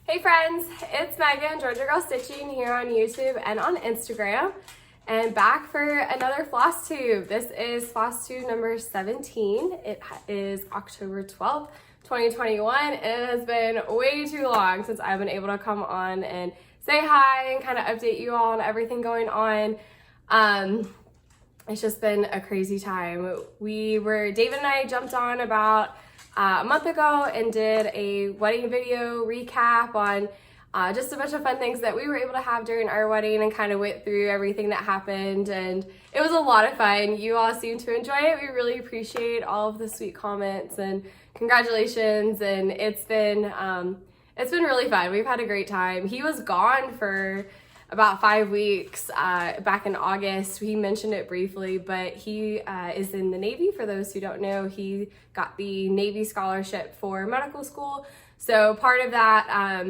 Hey friends, it's Megan, Georgia Girl Stitching here on YouTube and on Instagram, and back for another FlossTube. This is FlossTube number 17. It is October 12th, 2021, and it has been way too long since I've been able to come on and say hi and kind of update you all on everything going on. It's just been a crazy time. David and I jumped on about a month ago and did a wedding video recap on just a bunch of fun things that we were able to have during our wedding, and kind of went through everything that happened, and it was a lot of fun. You all seem to enjoy it. We really appreciate all of the sweet comments and congratulations, and it's been really fun. We've had a great time. He was gone for about 5 weeks back in August. He mentioned it briefly, but he is in the Navy. For those who don't know, he got the Navy scholarship for medical school. So part of that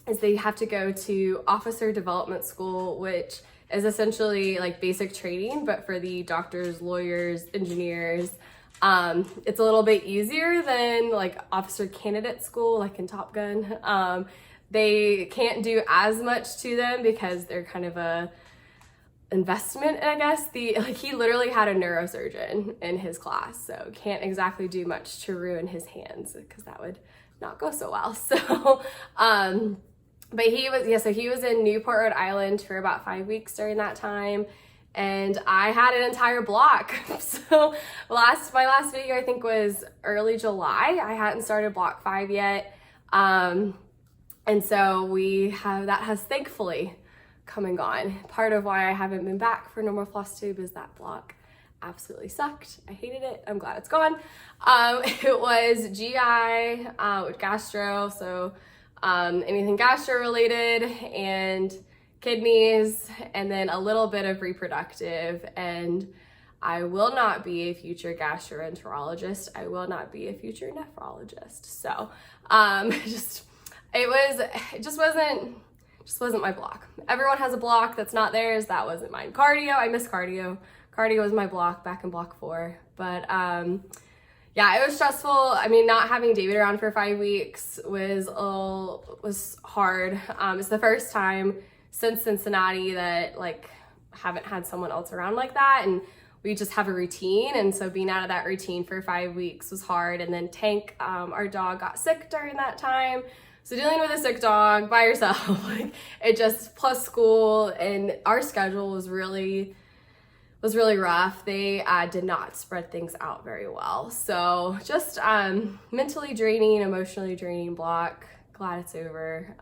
is they have to go to officer development school, which is essentially like basic training, but for the doctors, lawyers, engineers. It's a little bit easier than like officer candidate school, like in Top Gun. They can't do as much to them because they're kind of a investment, I guess. He literally had a neurosurgeon in his class, so can't exactly do much to ruin his hands because that would not go so well. So, but he was in Newport, Rhode Island for about 5 weeks during that time. And I had an entire block. So my last video I think was early July. I hadn't started block 5 yet. And so that has thankfully come and gone. Part of why I haven't been back for No More FlossTube is that block absolutely sucked. I hated it. I'm glad it's gone. It was GI with gastro, so anything gastro related, and kidneys, and then a little bit of reproductive. And I will not be a future gastroenterologist. I will not be a future nephrologist. So it just wasn't my block. Everyone has a block that's not theirs. That wasn't mine. Cardio, I miss cardio. Cardio was my block back in block 4. But yeah, it was stressful. I mean, not having David around for 5 weeks was hard. It's the first time since Cincinnati that like haven't had someone else around like that, and we just have a routine, and so being out of that routine for 5 weeks was hard. And then Tank, our dog, got sick during that time. So dealing with a sick dog by yourself, like it just, plus school, and our schedule was really rough. They did not spread things out very well. So just mentally draining, emotionally draining block. Glad it's over.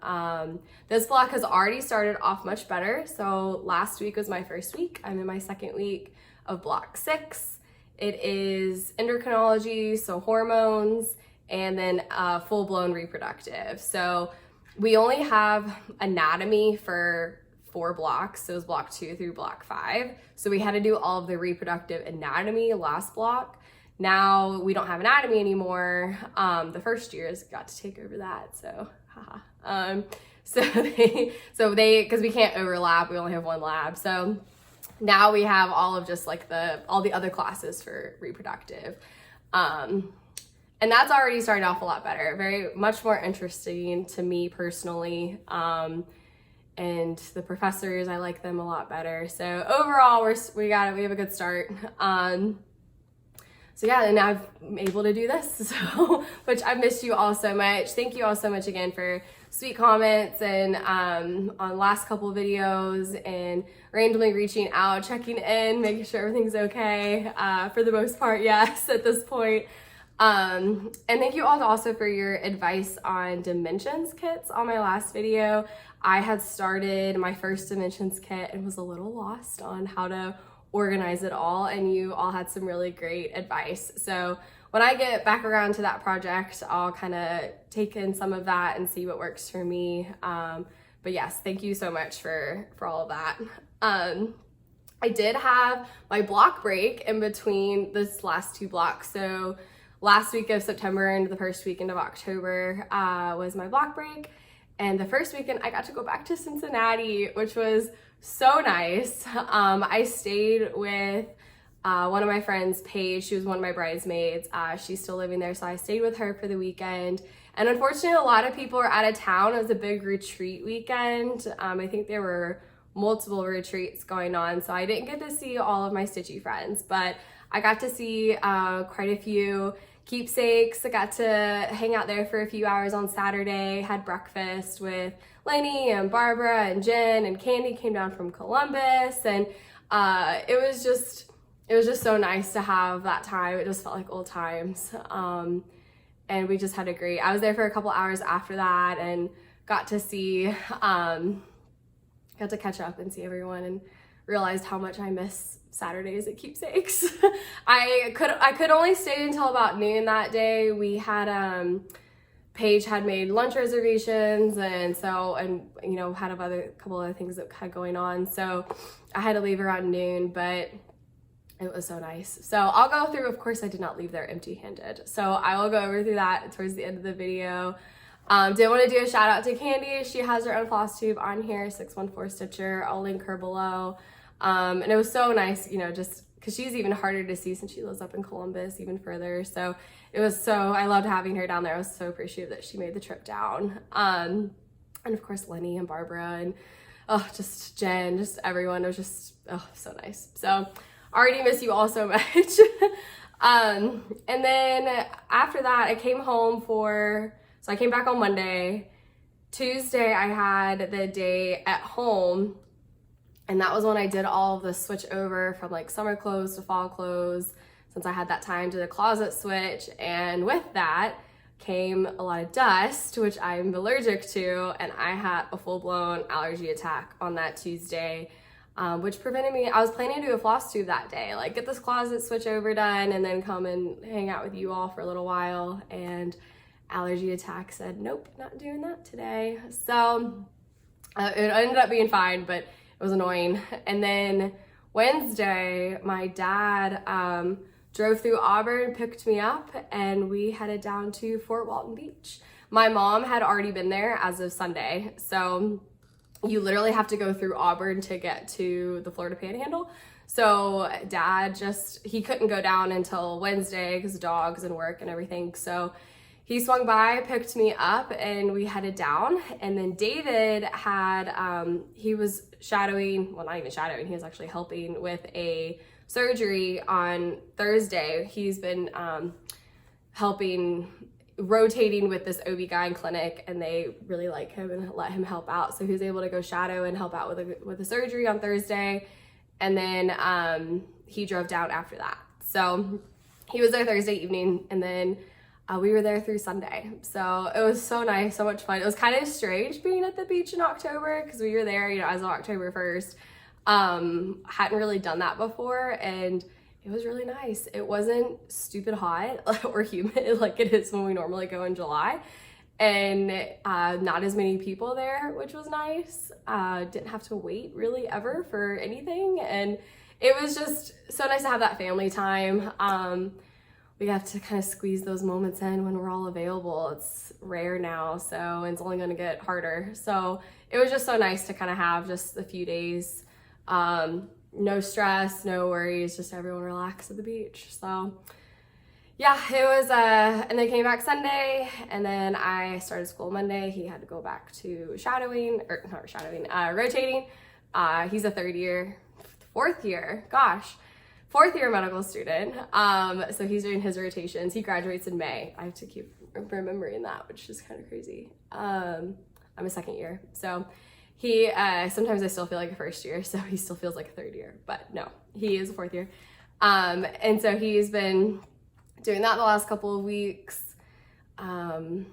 This block has already started off much better. So last week was my first week. I'm in my second week of block 6. It is endocrinology, so hormones, and then full-blown reproductive. So we only have anatomy for 4 blocks. So it was block 2 through block 5. So we had to do all of the reproductive anatomy last block. Now we don't have anatomy anymore. The first years got to take over that, so haha. Because we can't overlap, we only have 1 lab. So now we have all of just like all the other classes for reproductive. And that's already started off a lot better, very much more interesting to me personally. And the professors, I like them a lot better. So overall, we have a good start. So yeah, and now I'm able to do this, so, which I've missed you all so much. Thank you all so much again for sweet comments, and on last couple videos, and randomly reaching out, checking in, making sure everything's okay. For the most part, yes, at this point. And thank you all also for your advice on dimensions kits on my last video. I had started my first dimensions kit and was a little lost on how to organize it all, and you all had some really great advice. So when I get back around to that project, I'll kind of take in some of that and see what works for me. But yes, thank you so much for all of that. I did have my block break in between this last 2 blocks. So last week of September and the first weekend of October was my block break. And the first weekend I got to go back to Cincinnati, which was so nice. I stayed with one of my friends, Paige. She was one of my bridesmaids. She's still living there, so I stayed with her for the weekend. And unfortunately, a lot of people are out of town. It was a big retreat weekend. I think there were multiple retreats going on, so I didn't get to see all of my stitchy friends, but I got to see quite a few keepsakes. I got to hang out there for a few hours on Saturday, had breakfast with Lenny and Barbara and Jen, and Candy came down from Columbus, and it was just so nice to have that time. It just felt like old times. And we just had a great, I was there for a couple hours after that and got to see, got to catch up and see everyone, and realized how much I miss Saturdays at Keepsakes. I could only stay until about noon that day. We had, Paige had made lunch reservations, and you know, had a couple other things that had going on. So I had to leave around noon, but it was so nice. So I'll go through, of course I did not leave there empty-handed. So I will go over through that towards the end of the video. Did want to do a shout out to Candy. She has her own FlossTube on here, 614 Stitcher. I'll link her below. And it was so nice, you know, just because she's even harder to see since she lives up in Columbus, even further. So it was I loved having her down there. I was so appreciative that she made the trip down. And of course, Lenny and Barbara and just Jen, just everyone. It was just, so nice. So already miss you all so much. And then after that, I came home so I came back on Monday. Tuesday, I had the day at home, and that was when I did all of the switch over from like summer clothes to fall clothes, since I had that time to the closet switch. And with that came a lot of dust, which I'm allergic to, and I had a full-blown allergy attack on that Tuesday, which prevented me. I was planning to do a FlossTube that day, like get this closet switch over done and then come and hang out with you all for a little while, and allergy attack said, nope, not doing that today. So it ended up being fine, but it was annoying. And then Wednesday, my dad drove through Auburn, picked me up, and we headed down to Fort Walton Beach. My mom had already been there as of Sunday, so you literally have to go through Auburn to get to the Florida Panhandle. So dad he couldn't go down until Wednesday because of dogs and work and everything. So he swung by, picked me up, and we headed down. And then David he was shadowing, well, not even shadowing, he was actually helping with a surgery on Thursday. He's been rotating with this OB-GYN clinic, and they really like him and let him help out. So he was able to go shadow and help out with the surgery on Thursday. And then he drove down after that. So he was there Thursday evening, and then we were there through Sunday. So it was so nice, so much fun. It was kind of strange being at the beach in October because we were there, you know, as of October 1st. Hadn't really done that before, and it was really nice. It wasn't stupid hot or humid like it is when we normally go in July. And not as many people there, which was nice. Didn't have to wait really ever for anything. And it was just so nice to have that family time. We have to kind of squeeze those moments in when we're all available. It's rare now, so it's only going to get harder. So it was just so nice to kind of have just a few days. No stress, no worries, just everyone relax at the beach. So yeah, it was, and they came back Sunday, and then I started school Monday. He had to go back to rotating. He's a fourth year medical student. So he's doing his rotations. He graduates in May. I have to keep remembering that, which is kind of crazy. I'm a second year. So he, sometimes I still feel like a first year, so he still feels like a third year, but no, he is a fourth year. And so he's been doing that the last couple of weeks. And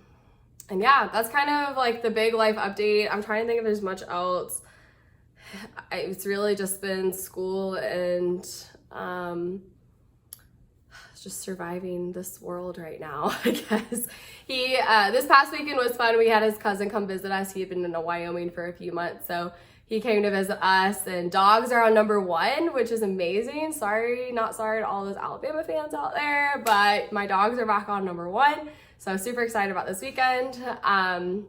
yeah, that's kind of like the big life update. I'm trying to think if there's much else. It's really just been school and just surviving this world right now, I guess. He, this past weekend was fun. We had his cousin come visit us. He had been in Wyoming for a few months, so he came to visit us, and dogs are on #1, which is amazing. Not sorry to all those Alabama fans out there, but my dogs are back on #1, so I'm super excited about this weekend. And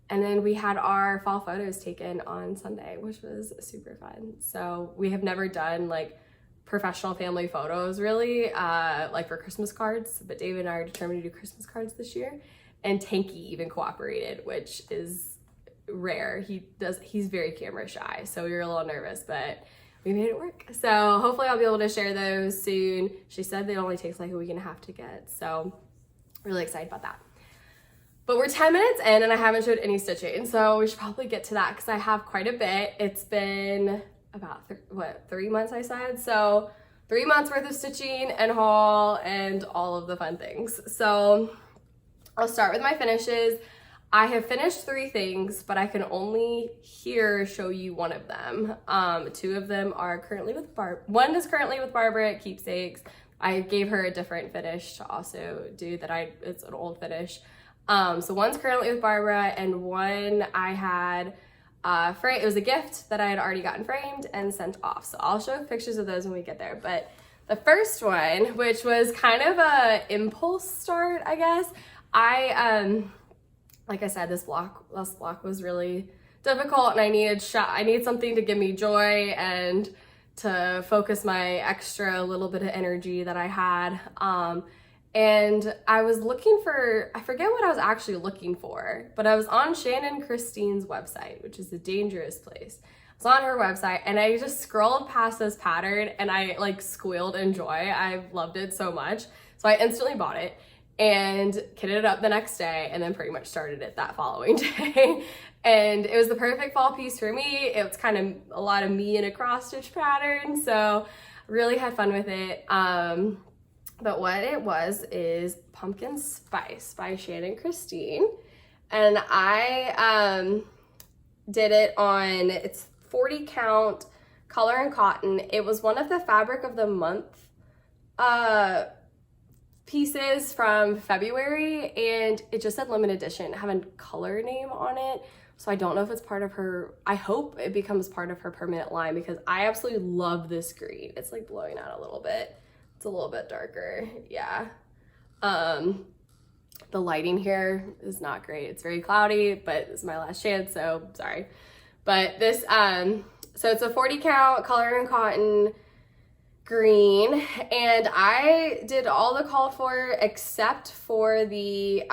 then we had our fall photos taken on Sunday, which was super fun. So we have never done like professional family photos really, like for Christmas cards, but David and I are determined to do Christmas cards this year. and Tanky even cooperated, which is rare. He's very camera shy, so we were a little nervous, but we made it work. So hopefully I'll be able to share those soon. She said it only takes like a week and a half to get, so really excited about that. But we're 10 minutes in and I haven't showed any stitching, so we should probably get to that because I have quite a bit. It's been about 3 months I said, so 3 months worth of stitching and haul and all of the fun things. So I'll start with my finishes. I have finished 3 things, but I can only here show you one of them. 2 of them are currently with one is currently with Barbara at Keepsakes. I gave her a different finish to also do it's an old finish. So one's currently with Barbara and one I had, it was a gift that I had already gotten framed and sent off. So I'll show pictures of those when we get there. But the first one, which was kind of a impulse start, I guess, like I said, this block was really difficult and I needed something to give me joy and to focus my extra little bit of energy that I had. And I was looking for, I forget what I was actually looking for, but I was on Shannon Christine's website, which is a dangerous place. I was on her website and I just scrolled past this pattern and I like squealed in joy. I loved it so much. So I instantly bought it and kitted it up the next day and then pretty much started it that following day. And it was the perfect fall piece for me. It was kind of a lot of me in a cross stitch pattern. So really had fun with it. But what it was is Pumpkin Spice by Shannon Christine. And I did it on, it's 40 count color and cotton. It was one of the fabric of the month pieces from February, and it just said limited edition. It had a color name on it. So I don't know if it's part of her, I hope it becomes part of her permanent line because I absolutely love this green. It's like blowing out a little bit. It's a little bit darker, yeah. The lighting here is not great. It's very cloudy, but it's my last chance, so sorry. But this, so it's a 40 count color and cotton green, and I did all the called for except for the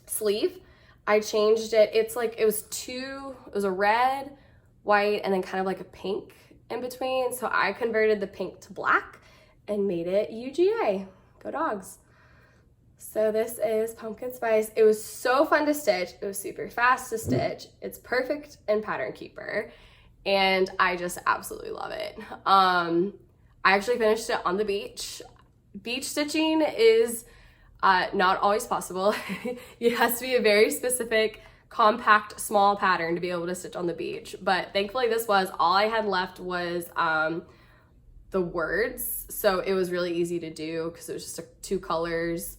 sleeve. I changed it. It's like, it was a red, white, and then kind of like a pink in between. So I converted the pink to black and made it UGA. Go dogs. So this is Pumpkin Spice. It was so fun to stitch. It was super fast to stitch. It's perfect in Pattern Keeper. And I just absolutely love it. I actually finished it on the beach. Beach stitching is not always possible. It has to be a very specific, compact, small pattern to be able to stitch on the beach. But thankfully this was, all I had left was the words. So it was really easy to do because it was just 2 colors.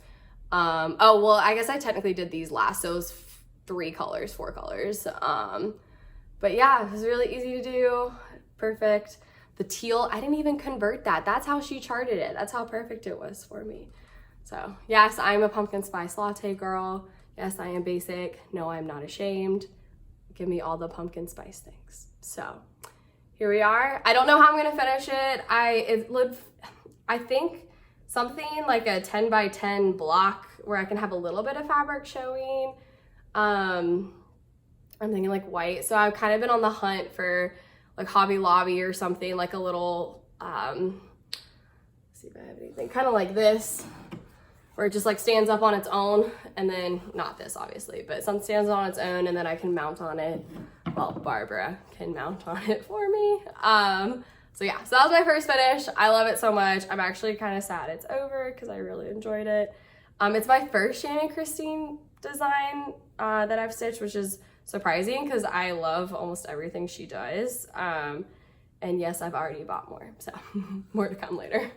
Oh, well, I guess I technically did these last. So it was 4 colors. But yeah, it was really easy to do. Perfect. The teal, I didn't even convert that. That's how she charted it. That's how perfect it was for me. So yes, I'm a pumpkin spice latte girl. Yes, I am basic. No, I'm not ashamed. Give me all the pumpkin spice things. So here we are. I don't know how I'm gonna finish it. I think something like a 10 by 10 block where I can have a little bit of fabric showing. I'm thinking like white. So I've kind of been on the hunt for like Hobby Lobby or something, like a little, let's see if I have anything, kind of like this, where it just like stands up on its own, and then, not this obviously, but some stands on its own and then I can mount on it. Well, Barbara can mount on it for me. So yeah, so that was my first finish. I love it so much. I'm actually kind of sad it's over because I really enjoyed it. It's my first Shannon Christine design that I've stitched, which is surprising because I love almost everything she does. And yes, I've already bought more, so more to come later.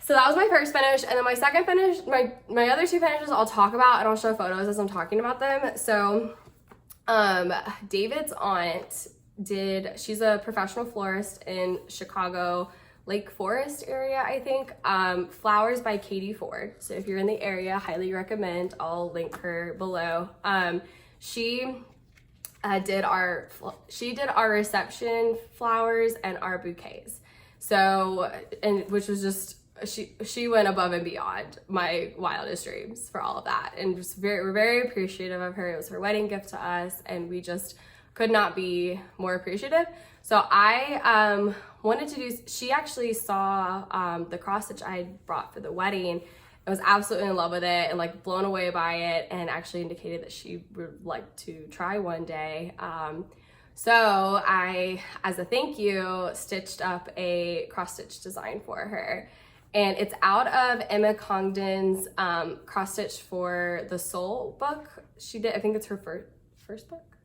So that was my first finish, and then my second finish, my other 2 finishes I'll talk about and I'll show photos as I'm talking about them. So David's aunt she's a professional florist in Chicago, Lake Forest area, I think. Flowers by Katie Ford. So if you're in the area, highly recommend. I'll link her below. She did our reception flowers and our bouquets. So, and which was just she went above and beyond my wildest dreams for all of that, and just we're very appreciative of her. It was her wedding gift to us, and we just could not be more appreciative. So I wanted to do, she actually saw the cross stitch I brought for the wedding. I was absolutely in love with it and like blown away by it, and actually indicated that she would like to try one day. So I, as a thank you, stitched up a cross stitch design for her. And it's out of Emma Congdon's cross stitch for the Soul book. She did, I think it's her first book.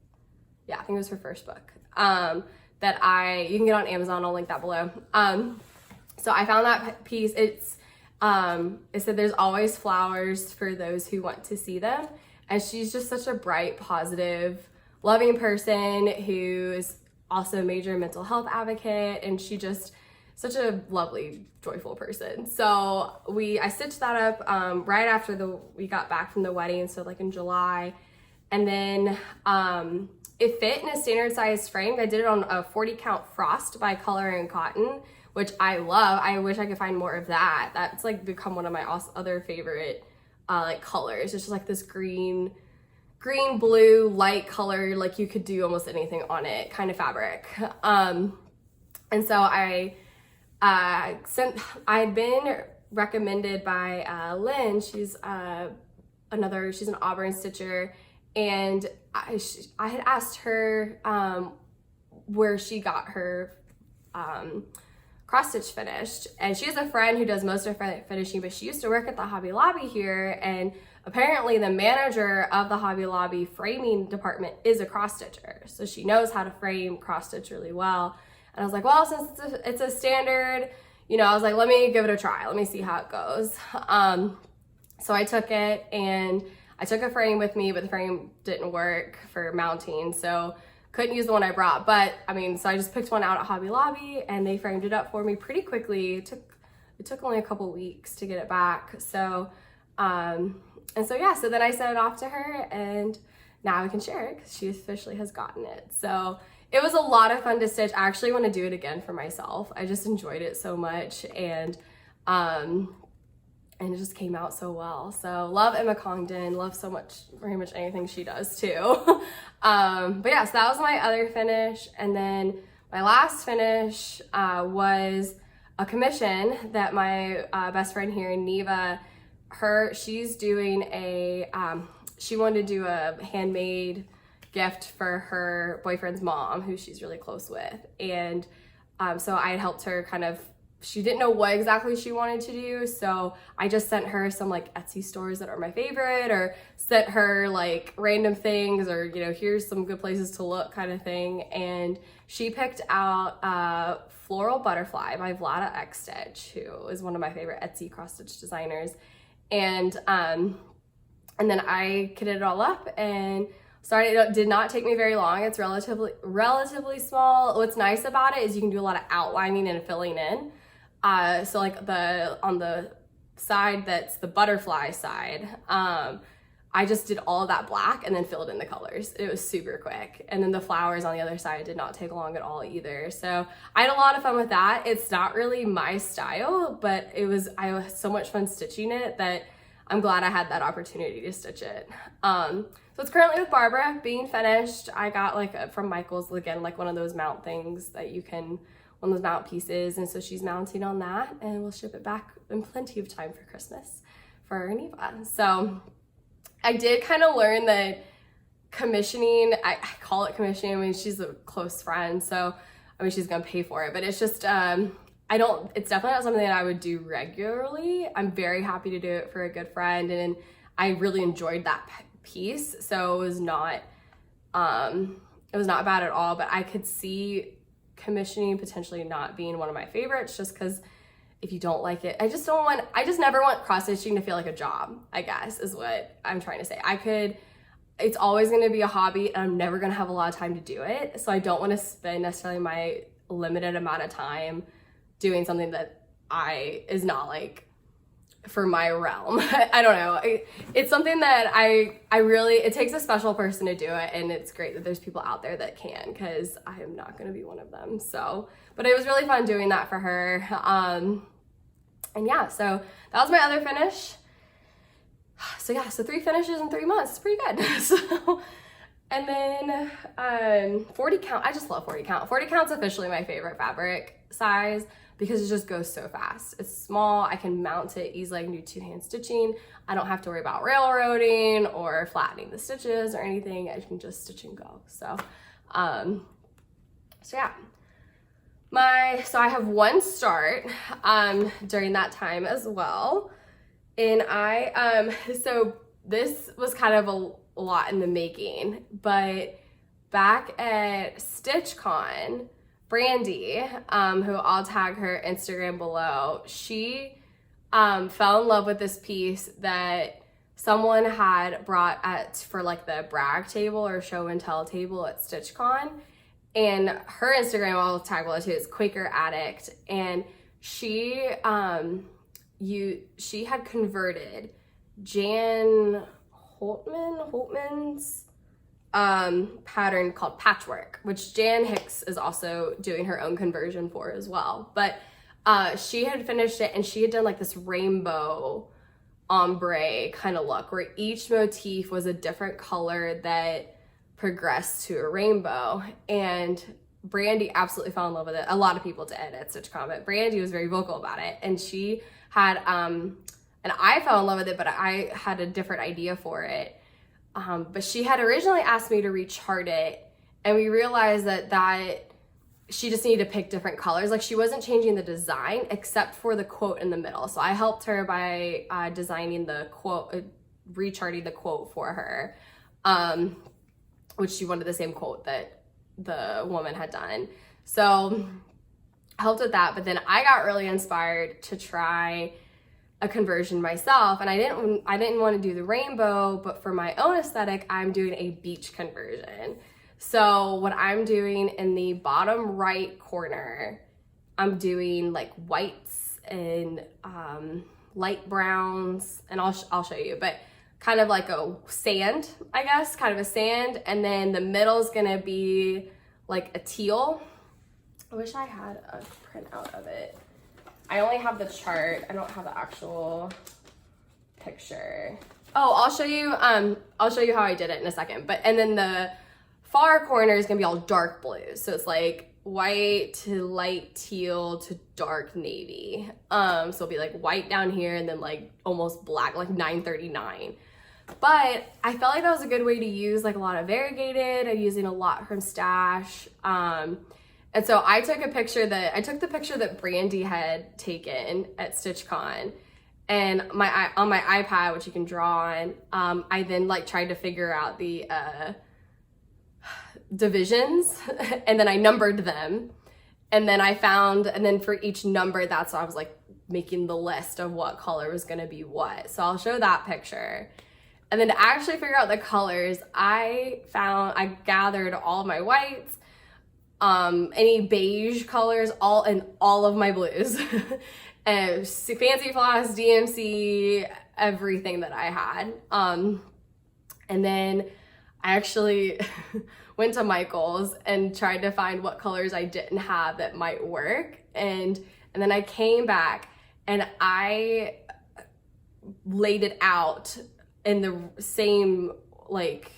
Yeah, I think it was her first book. That you can get on Amazon, I'll link that below. So I found that piece. It said there's always flowers for those who want to see them. And she's just such a bright, positive, loving person who is also a major mental health advocate. And she just, such a lovely, joyful person. So I stitched that up right after we got back from the wedding, so like in July. And then it fit in a standard size frame. I did it on a 40 count frost by Color and Cotton, which I love. I wish I could find more of that. That's like become one of my other favorite like colors. It's just like this green, blue, light color, like you could do almost anything on it kind of fabric. And so I'd been recommended by Lynn. She's she's an Auburn stitcher, and I had asked her where she got her cross stitch finished, and she has a friend who does most of her finishing, but she used to work at the Hobby Lobby here, and apparently the manager of the Hobby Lobby framing department is a cross stitcher, so she knows how to frame cross stitch really well. And I was like, well, since it's a standard, you know, I was like, let me give it a try. Let me see how it goes. So I took it, and I took a frame with me, but the frame didn't work for mounting, so couldn't use the one I brought. But I mean, so I just picked one out at Hobby Lobby, and they framed it up for me pretty quickly. It took only a couple weeks to get it back. So, and so yeah, so then I sent it off to her, and now I can share it because she officially has gotten it. So it was a lot of fun to stitch. I actually want to do it again for myself. I just enjoyed it so much, and it just came out so well. So love Emma Congdon, love very much anything she does too. But yeah, so that was my other finish. And then my last finish was a commission that my best friend here, Neva, she's doing she wanted to do a handmade gift for her boyfriend's mom, who she's really close with. And so I had helped her she didn't know what exactly she wanted to do, so I just sent her some like Etsy stores that are my favorite, or sent her like random things, or you know, here's some good places to look kind of thing. And she picked out Floral Butterfly by Vlada X Stitch, who is one of my favorite Etsy cross stitch designers. And then I kitted it all up and started. It did not take me very long. It's relatively small. What's nice about it is you can do a lot of outlining and filling in. So like on the side that's the butterfly side, I just did all of that black and then filled in the colors. It was super quick. And then the flowers on the other side did not take long at all either. So I had a lot of fun with that. It's not really my style, but I had so much fun stitching it that I'm glad I had that opportunity to stitch it. So it's currently with Barbara being finished. I got from Michael's, again, like one of those mount things that you can, one of those mount pieces. And so she's mounting on that, and we'll ship it back in plenty of time for Christmas for Neva. So I did kind of learn that commissioning, I call it commissioning. I mean, she's a close friend, so I mean, she's gonna pay for it, but it's just, it's definitely not something that I would do regularly. I'm very happy to do it for a good friend, and I really enjoyed that piece. So it was not bad at all, but I could see commissioning potentially not being one of my favorites, just because if you don't like it, I just never want cross stitching to feel like a job, I guess is what I'm trying to say. It's always going to be a hobby, and I'm never going to have a lot of time to do it. So I don't want to spend necessarily my limited amount of time doing something that is not like for my realm. I don't know. It's something that it takes a special person to do it, and it's great that there's people out there that can, because I am not going to be one of them. So, but it was really fun doing that for her. And yeah, so that was my other finish. So yeah, so 3 finishes in 3 months. It's pretty good. So, and then 40 count. I just love 40 count. 40 count's officially my favorite fabric size because it just goes so fast. It's small. I can mount it easily. I can do 2-hand stitching. I don't have to worry about railroading or flattening the stitches or anything. I can just stitch and go. So, so yeah. So I have 1 start during that time as well. And so this was kind of a lot in the making, but back at StitchCon, Brandie, who I'll tag her Instagram below, she fell in love with this piece that someone had brought for like the brag table or show and tell table at StitchCon. And her Instagram, I'll tag below too, is Quaker Addict. And she had converted Jan Holtman's pattern called Patchwork, which Jan Hicks is also doing her own conversion for as well. But she had finished it and she had done like this rainbow ombre kind of look where each motif was a different color that progressed to a rainbow. And Brandie absolutely fell in love with it. A lot of people did at StitchCon, but Brandie was very vocal about it. And she had, and I fell in love with it, but I had a different idea for it. But she had originally asked me to rechart it, and we realized that she just needed to pick different colors. Like she wasn't changing the design except for the quote in the middle. So I helped her by designing the quote, recharting the quote for her, which she wanted the same quote that the woman had done. So I helped with that, but then I got really inspired to try a conversion myself, and I didn't want to do the rainbow, but for my own aesthetic, I'm doing a beach conversion. So what I'm doing in the bottom right corner, I'm doing like whites and light browns, and I'll show you, but kind of like a sand, I guess, kind of a sand, and then the middle is gonna be like a teal. I wish I had a printout of it. I only have the chart. I don't have the actual picture. Oh, I'll show you how I did it in a second. And then the far corner is gonna be all dark blues. So it's like white to light teal to dark navy. So it'll be like white down here and then like almost black, like 939. But I felt like that was a good way to use like a lot of variegated. I'm using a lot from Stash. And so I took the picture that Brandie had taken at StitchCon, and on my iPad, which you can draw on, I then like tried to figure out the divisions, and then I numbered them, and then for each number, that's how I was like making the list of what color was gonna be what. So I'll show that picture. And then to actually figure out the colors, I gathered all of my whites, any beige colors, all of my blues, and Fancy Floss, DMC, everything that I had. And then I actually went to Michael's and tried to find what colors I didn't have that might work. And then I came back and I laid it out in the same like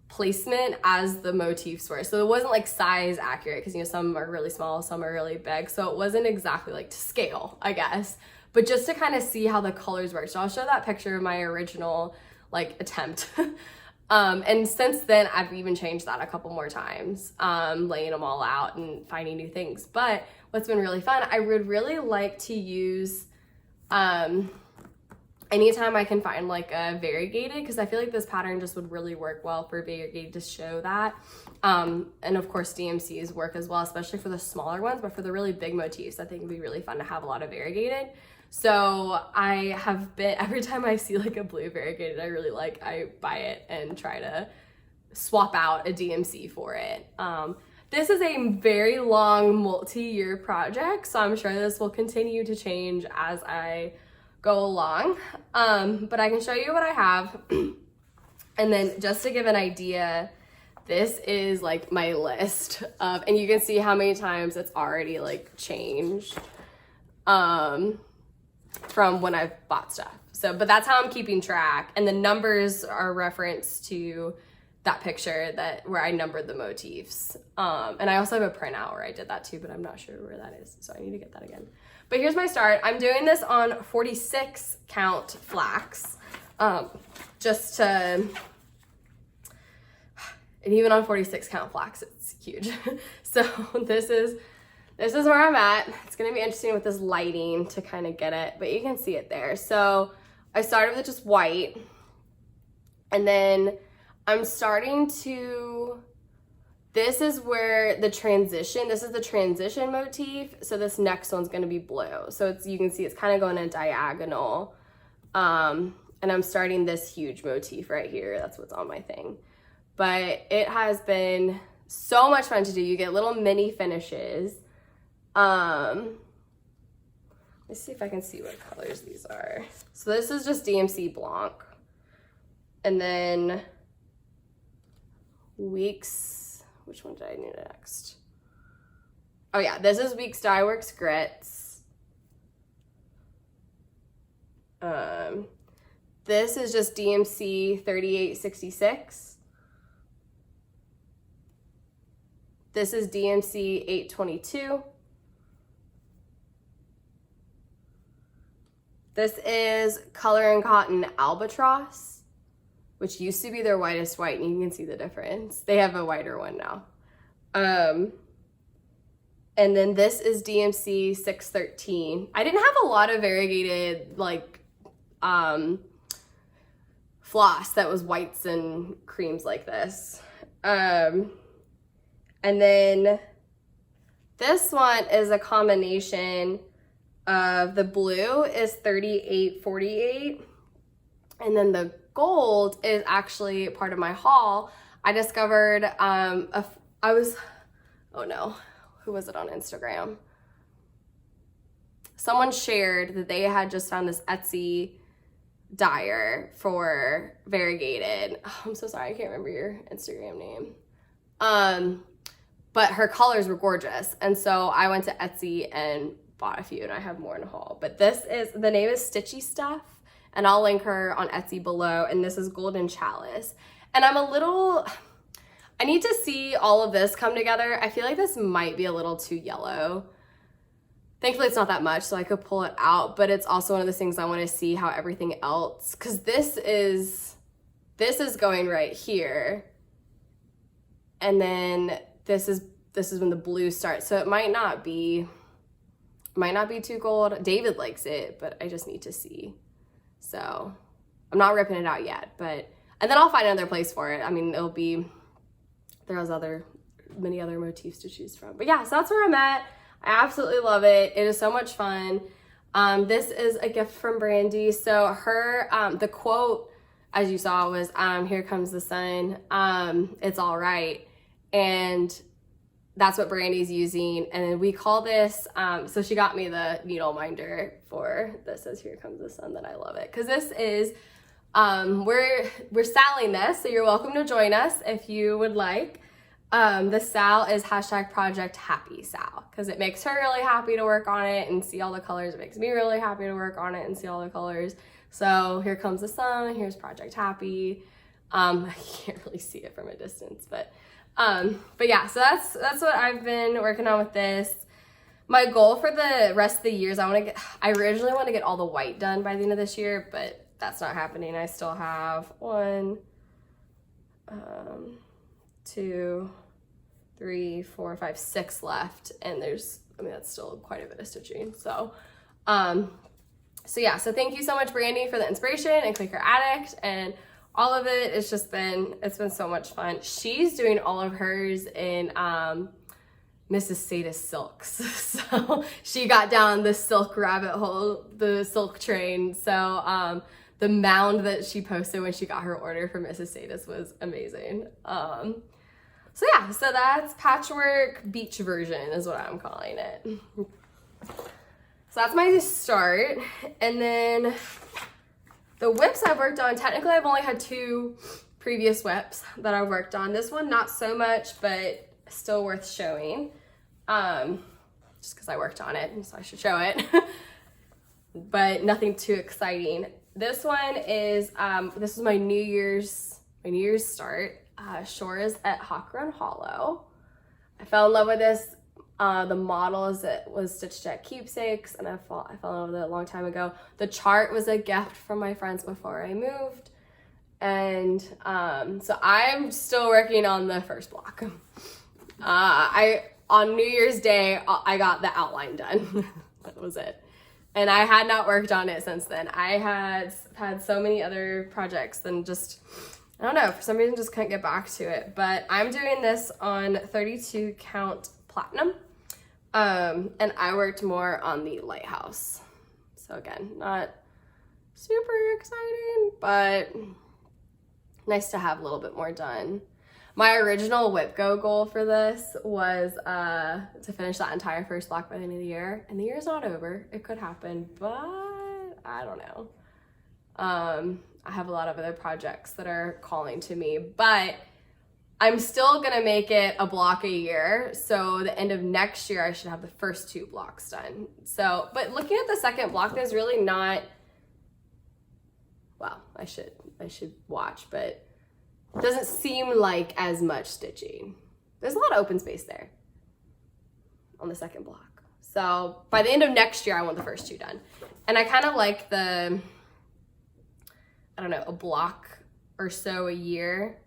placement as the motifs were. So it wasn't like size accurate because, you know, some are really small, some are really big. So it wasn't exactly like to scale, I guess, but just to kind of see how the colors work. So I'll show that picture of my original like attempt. And since then I've even changed that a couple more times, laying them all out and finding new things. But what's been really fun, I would really like to use, anytime I can find like a variegated, because I feel like this pattern just would really work well for variegated to show that. And of course DMCs work as well, especially for the smaller ones, but for the really big motifs, I think it'd be really fun to have a lot of variegated. So I have been, every time I see like a blue variegated I really like, I buy it and try to swap out a DMC for it. This is a very long multi-year project, so I'm sure this will continue to change as I go along, but I can show you what I have. And then just to give an idea, this is like my list of, and you can see how many times it's already like changed. from when I've bought stuff. So, but that's how I'm keeping track. And the numbers are reference to that picture where I numbered the motifs. And I also have a printout where I did that too, but I'm not sure where that is. So I need to get that again. But here's my start. I'm doing this on 46 count flax. Just to, and even on 46 count flax, it's huge. So this is where I'm at. It's gonna be interesting with this lighting to kind of get it, but you can see it there. So I started with just white, and then I'm starting to, this is where the transition, this is the transition motif. So this next one's gonna be blue. So you can see it's kind of going in diagonal. And I'm starting this huge motif right here. That's what's on my thing. But it has been so much fun to do. You get little mini finishes. Let's see if I can see what colors these are. So this is just DMC Blanc. And then Weeks, which one did I need next? Oh yeah, this is Weeks Dye Works Grits. This is just DMC 3866. This is DMC 822. This is Color and Cotton Albatross, which used to be their whitest white, and you can see the difference. They have a whiter one now. And then this is DMC 613. I didn't have a lot of variegated, like, floss that was whites and creams like this. And then this one is a combination of the blue is 3848, and then the gold is actually part of my haul. I discovered oh no, who was it on Instagram? Someone shared that they had just found this Etsy dyer for variegated. Oh, I'm so sorry, I can't remember your Instagram name. But her colors were gorgeous, and so I went to Etsy and bought a few, and I have more in a haul. But the name is Stitchy Stuff, and I'll link her on Etsy below, and this is Golden Chalice. And I need to see all of this come together. I feel like this might be a little too yellow. Thankfully, it's not that much, so I could pull it out, but it's also one of those things I want to see how everything else, because this is going right here, and then this is when the blue starts, so it might not be too gold. David likes it, but I just need to see. So I'm not ripping it out yet, and then I'll find another place for it. I mean, there's many other motifs to choose from. But yeah, so that's where I'm at. I absolutely love it. It is so much fun. This is a gift from Brandie. So her, the quote, as you saw, was, "Here comes the sun. It's all right." And that's what Brandie's using. And we call this, so she got me the needle minder for this, says "Here comes the sun," that I love it. Cause this is, we're selling this, so you're welcome to join us if you would like. The Sal is #ProjectHappySal, because it makes her really happy to work on it and see all the colors. It makes me really happy to work on it and see all the colors. So here comes the sun, here's Project Happy. I can't really see it from a distance, but yeah, so that's what I've been working on with this. My goal for the rest of the year is I originally want to get all the white done by the end of this year, but that's not happening. I still have 1, 2, 3, 4, 5, 6 left, and that's still quite a bit of stitching. So yeah, so thank you so much, Brandie, for the inspiration, and Clicker Addict, and all of it. It's been so much fun. She's doing all of hers in Mrs. Sadis silks. So she got down the silk rabbit hole, the silk train. So the mound that she posted when she got her order from Mrs. Sadis was amazing. So yeah, so that's patchwork beach version is what I'm calling it. So that's my start. And then the whips I've worked on, technically I've only had 2 previous whips that I've worked on. This one, not so much, but still worth showing. Just because I worked on it, so I should show it. but nothing too exciting. This one is, this is my New Year's start. Shores at Hawk Run Hollow. I fell in love with this. The model was stitched at Keepsakes, and I fell in love with it a long time ago. The chart was a gift from my friends before I moved. And so I'm still working on the first block. On New Year's Day, I got the outline done. That was it. And I had not worked on it since then. I had so many other projects and just, I don't know, for some reason just couldn't get back to it. But I'm doing this on 32 count platinum. And I worked more on the lighthouse. So again, not super exciting, but nice to have a little bit more done. My original WhipGo goal for this was to finish that entire first block by the end of the year. And the year's not over. It could happen, but I don't know. I have a lot of other projects that are calling to me, but I'm still gonna make it a block a year. So the end of next year, I should have the first 2 blocks done. So, but looking at the second block, there's really not, well, I should watch, but it doesn't seem like as much stitching. There's a lot of open space there on the second block. So by the end of next year, I want the first 2 done. And I kind of like the, I don't know, a block or so a year.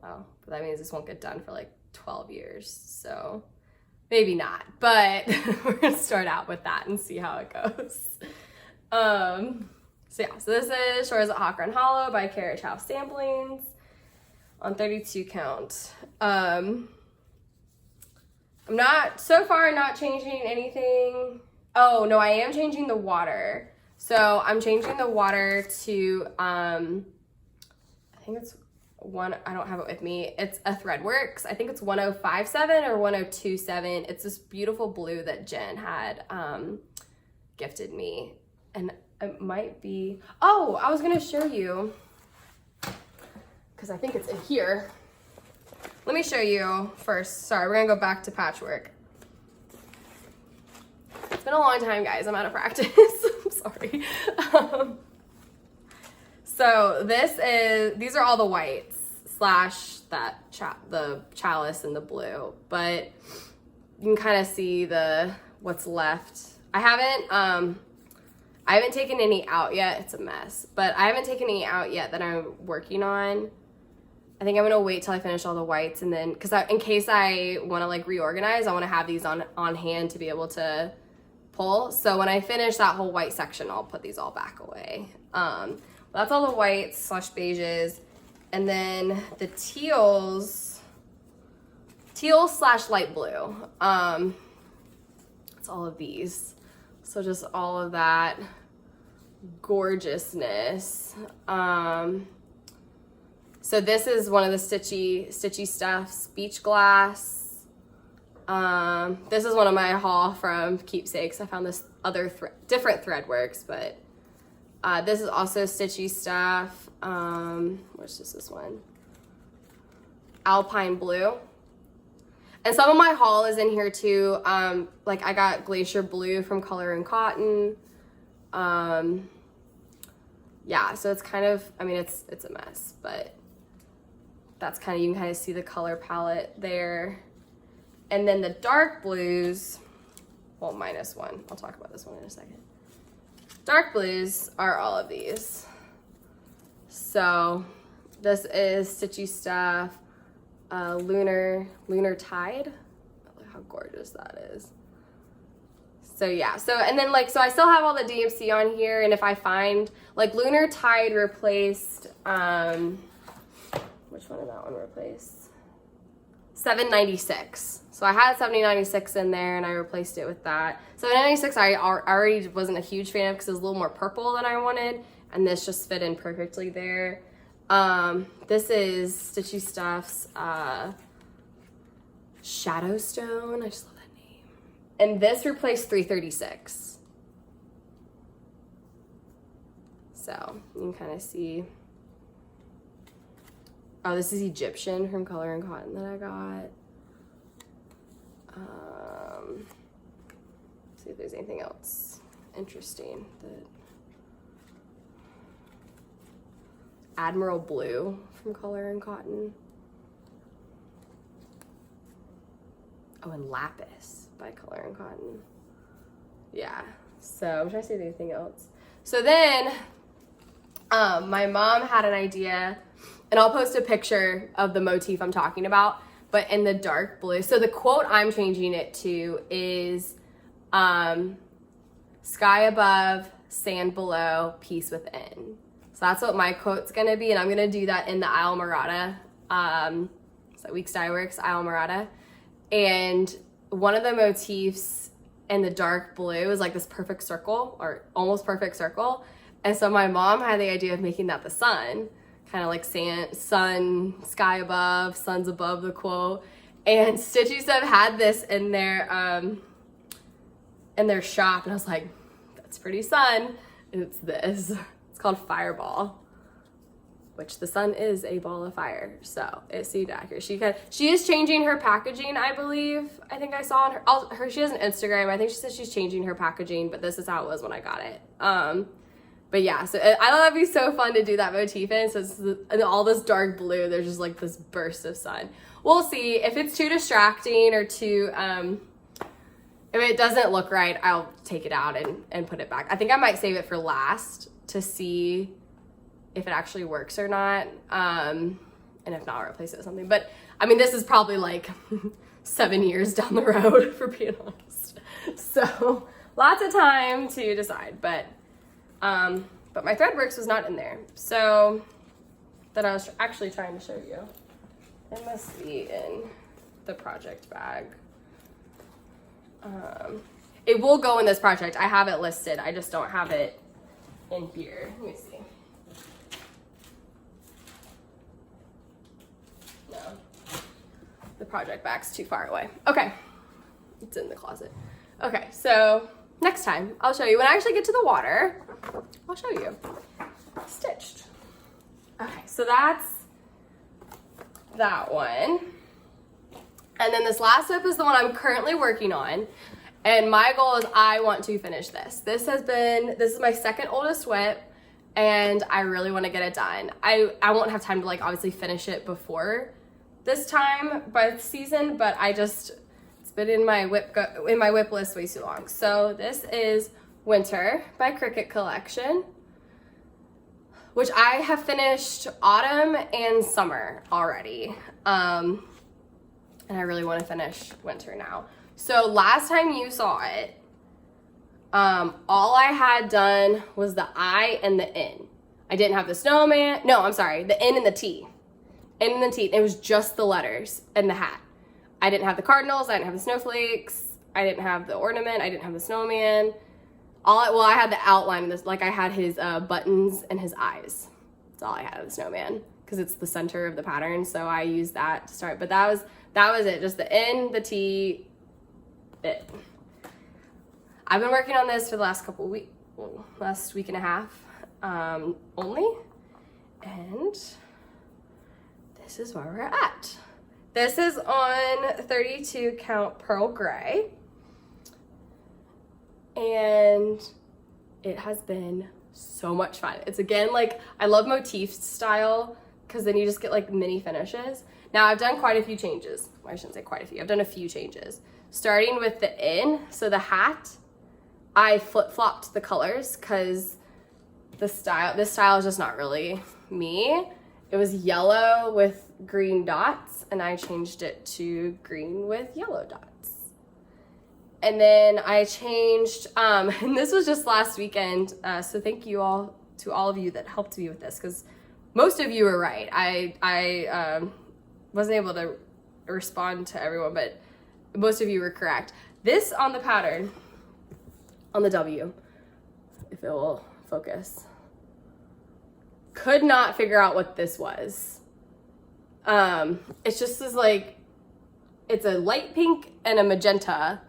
Wow, but that means this won't get done for like 12 years. So maybe not, but we're gonna start out with that and see how it goes. So yeah, so this is Shores at Hawk Run Hollow by Carrot Chow Samplings on 32 count. I'm so far not changing anything. Oh no, I am changing the water. So I'm changing the water to, I think it's one, I don't have it with me. It's a Threadworks. I think it's 1057 or 1027. It's this beautiful blue that Jen had gifted me. And it might be, oh, I was gonna show you, because I think it's in here. Let me show you first. Sorry, we're gonna go back to patchwork. It's been a long time, guys. I'm out of practice. I'm sorry. So these are all the whites slash the chalice and the blue, but you can kind of see what's left. I haven't taken any out yet. It's a mess, but I haven't taken any out yet that I'm working on. I think I'm gonna wait till I finish all the whites, and then, because in case I want to like reorganize, I want to have these on hand to be able to pull. So when I finish that whole white section, I'll put these all back away. That's all the whites slash beiges, and then the teal slash light blue. It's all of these. So just all of that gorgeousness. So this is one of the stitchy stuffs, Beach Glass. This is one of my haul from Keepsakes. I found this other different Threadworks, but this is also stitchy stuff. Where's just this one? Alpine Blue. And some of my haul is in here too. Like I got Glacier Blue from Color and Cotton. Yeah, so it's kind of, I mean, it's a mess, but that's kind of, you can kind of see the color palette there. And then the dark blues, well, minus one. I'll talk about this one in a second. Dark blues are all of these. So this is stitchy stuff. Lunar Tide. Look how gorgeous that is. So yeah, so and then like, so I still have all the DMC on here, and if I find like Lunar Tide replaced, which one did that one replace? 796. So I had 7096 in there and I replaced it with that. 796 I already wasn't a huge fan of because it was a little more purple than I wanted, and this just fit in perfectly there. This is Stitchy Stuff's Shadowstone. I just love that name. And this replaced 336. So you can kind of see. Oh, this is Egyptian from Color and Cotton that I got. See if there's anything else interesting. The Admiral Blue from Color and Cotton. Oh, and Lapis by Color and Cotton. Yeah, so I'm trying to see anything else. So then, my mom had an idea, and I'll post a picture of the motif I'm talking about, but in the dark blue. So the quote I'm changing it to is, sky above, sand below, peace within. So that's what my quote's gonna be, and I'm gonna do that in the Isle Murata, so Weeks Dye Works, Isle Murata. And one of the motifs in the dark blue is like this perfect circle, or almost perfect circle. And so my mom had the idea of making that the sun, kind of like sun, sky above, sun's above the quote. And Stitchy Sub had this in their shop, and I was like, that's pretty sun. And it's this. It's called Fireball, which the sun is a ball of fire. So it seemed accurate. She is changing her packaging, I believe. I think I saw on her, she has an Instagram. I think she said she's changing her packaging, but this is how it was when I got it. But yeah, so I thought that'd be so fun to do that motif in. So it's in all this dark blue, there's just like this burst of sun. We'll see. If it's too distracting or too, if it doesn't look right, I'll take it out and put it back. I think I might save it for last to see if it actually works or not. And if not, I'll replace it with something. But I mean, this is probably like 7 years down the road, for being honest. So lots of time to decide, but my Threadworks was not in there. So that I was actually trying to show you. It must be in the project bag. It will go in this project. I have it listed. I just don't have it in here. Let me see. No, the project bag's too far away. Okay, it's in the closet. Okay, so next time I'll show you. When I actually get to the water, I'll show you. Stitched. Okay, so that's that one. And then this last whip is the one I'm currently working on. And my goal is I want to finish this. This is my second oldest whip, and I really want to get it done. I won't have time to like obviously finish it before this time by the season, but it's been in my whip list way too long. So this is Winter by Cricut Collection, which I have finished autumn and summer already. And I really want to finish winter now. So last time you saw it, all I had done was the I and the N. I didn't have the snowman. No, I'm sorry, the N and the T. N and the T. It was just the letters and the hat. I didn't have the cardinals. I didn't have the snowflakes. I didn't have the ornament. I didn't have the snowman. I had the outline of this. Like I had his buttons and his eyes. That's all I had of the snowman because it's the center of the pattern. So I used that to start. But that was it. Just the N, the T, it. I've been working on this for the last couple of weeks, last week and a half only. And this is where we're at. This is on 32 count pearl gray. And it has been so much fun. It's again, like, I love motif style because then you just get like mini finishes. Now I've done quite a few changes. Well, I shouldn't say quite a few. I've done a few changes. Starting with the N, so the hat, I flip-flopped the colors because this style is just not really me. It was yellow with green dots, and I changed it to green with yellow dots. And then I changed, and this was just last weekend, so thank you all to all of you that helped me with this, because most of you were right. I wasn't able to respond to everyone, but most of you were correct. This on the pattern, on the W, if it will focus, could not figure out what this was. It's just this like, it's a light pink and a magenta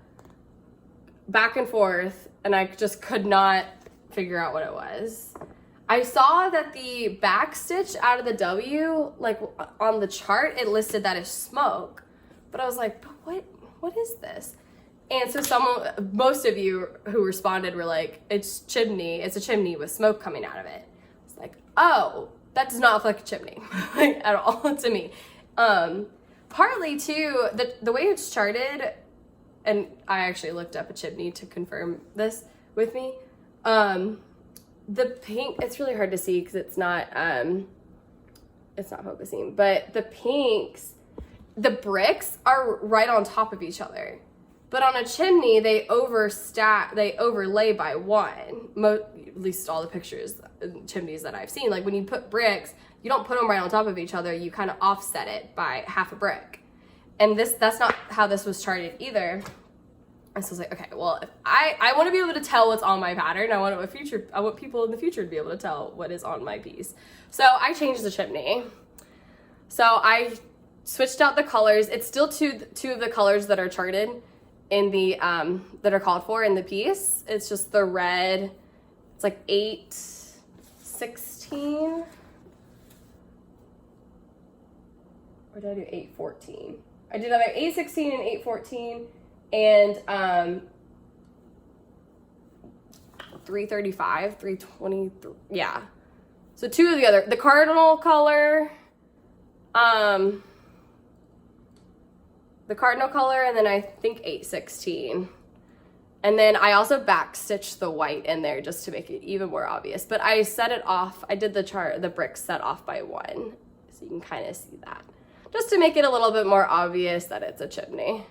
back and forth, and I just could not figure out what it was. I saw that the back stitch out of the W, like on the chart, it listed that as smoke, but I was like, but what is this? And so most of you who responded were like, it's a chimney with smoke coming out of it. It's like, oh, that does not look like a chimney like, at all to me. Partly too, the way it's charted, and I actually looked up a chimney to confirm this with me. The pink, it's really hard to see because it's not focusing, but the pinks, the bricks are right on top of each other. But on a chimney, they overlay by one. At least all the pictures, chimneys that I've seen. Like when you put bricks, you don't put them right on top of each other. You kind of offset it by half a brick. And that's not how this was charted either. And so I was like, okay, well, if I want to be able to tell what's on my pattern. I want people in the future to be able to tell what is on my piece. So I changed the chimney. So I switched out the colors. It's still two of the colors that are charted in the that are called for in the piece. It's just the red. It's like 816, or did I do 814? I did either 816 and 814 and 335, 323. Yeah. So two of the cardinal color. The cardinal color, and then I think 816. And then I also backstitched the white in there just to make it even more obvious. But I set it off, I did the bricks set off by one. So you can kind of see that. Just to make it a little bit more obvious that it's a chimney.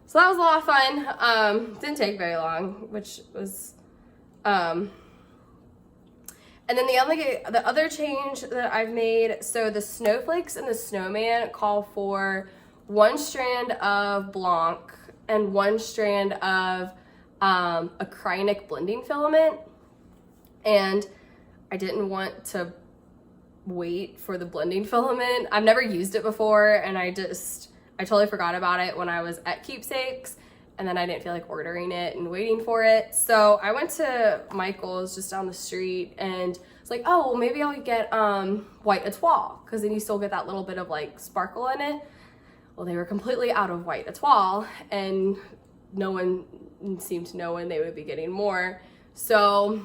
So that was a lot of fun. Didn't take very long, which was, and then the other change that I've made, so the snowflakes and the snowman call for one strand of Blanc and one strand of acrylic blending filament. And I didn't want to wait for the blending filament. I've never used it before, and I totally forgot about it when I was at Keepsakes, and then I didn't feel like ordering it and waiting for it. So I went to Michael's just down the street, and it's like, oh, well, maybe I'll get white etoile, because then you still get that little bit of like sparkle in it. Well, they were completely out of white etoile, and no one seemed to know when they would be getting more. So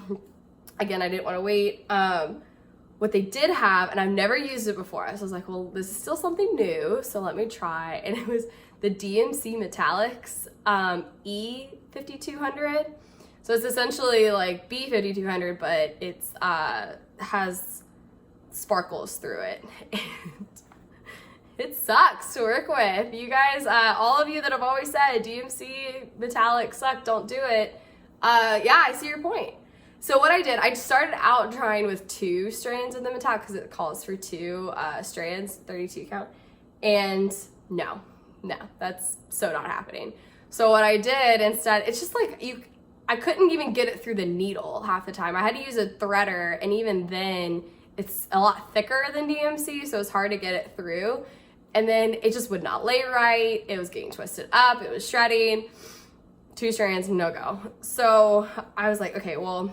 again, I didn't want to wait. What they did have, and I've never used it before, so I was like, well, this is still something new, so let me try. And it was the DMC Metallics E5200. So it's essentially like B5200, but it's has sparkles through it. And it sucks to work with. You guys, all of you that have always said DMC Metallics suck, don't do it. Yeah, I see your point. So what I did, I started out trying with 2 strands of the metallic because it calls for 2 strands, 32 count. And no, that's so not happening. So what I did instead, it's just like I couldn't even get it through the needle half the time. I had to use a threader, and even then it's a lot thicker than DMC, so it's hard to get it through. And then it just would not lay right. It was getting twisted up, it was shredding. 2 strands, no go. So I was like, okay, well,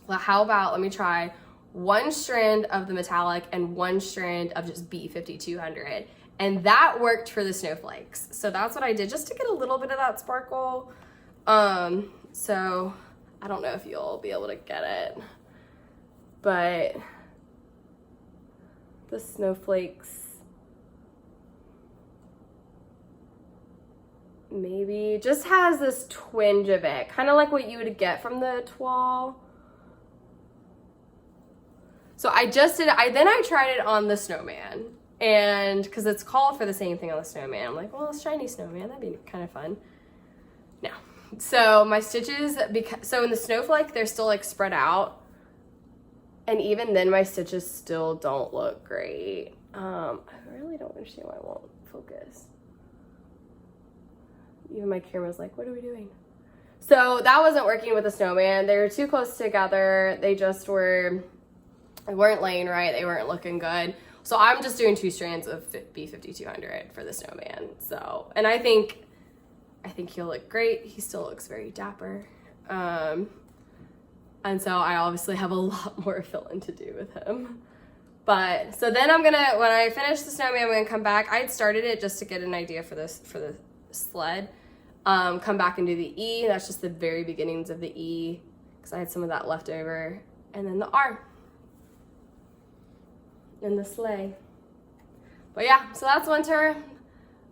how about let me try 1 strand of the metallic and 1 strand of just B5200. And that worked for the snowflakes. So that's what I did, just to get a little bit of that sparkle. So I don't know if you'll be able to get it, but the snowflakes maybe just has this twinge of it, kind of like what you would get from the toile. So I tried it on the snowman, and because it's called for the same thing on the snowman, I'm like, well, a shiny snowman, that'd be kind of fun. No. So my stitches, so in the snowflake, they're still like spread out, and even then my stitches still don't look great. I really don't understand why it won't focus. Even my camera's like, what are we doing? So that wasn't working with the snowman. They were too close together. They weren't laying right. They weren't looking good. So I'm just doing 2 strands of B5200 for the snowman. So, and I think he'll look great. He still looks very dapper. And so I obviously have a lot more filling to do with him. But so then when I finish the snowman, I'm gonna come back. I had started it just to get an idea for the sled. come back and do the E. That's just the very beginnings of the E because I had some of that left over. And then the R. And the sleigh. But yeah, so that's winter.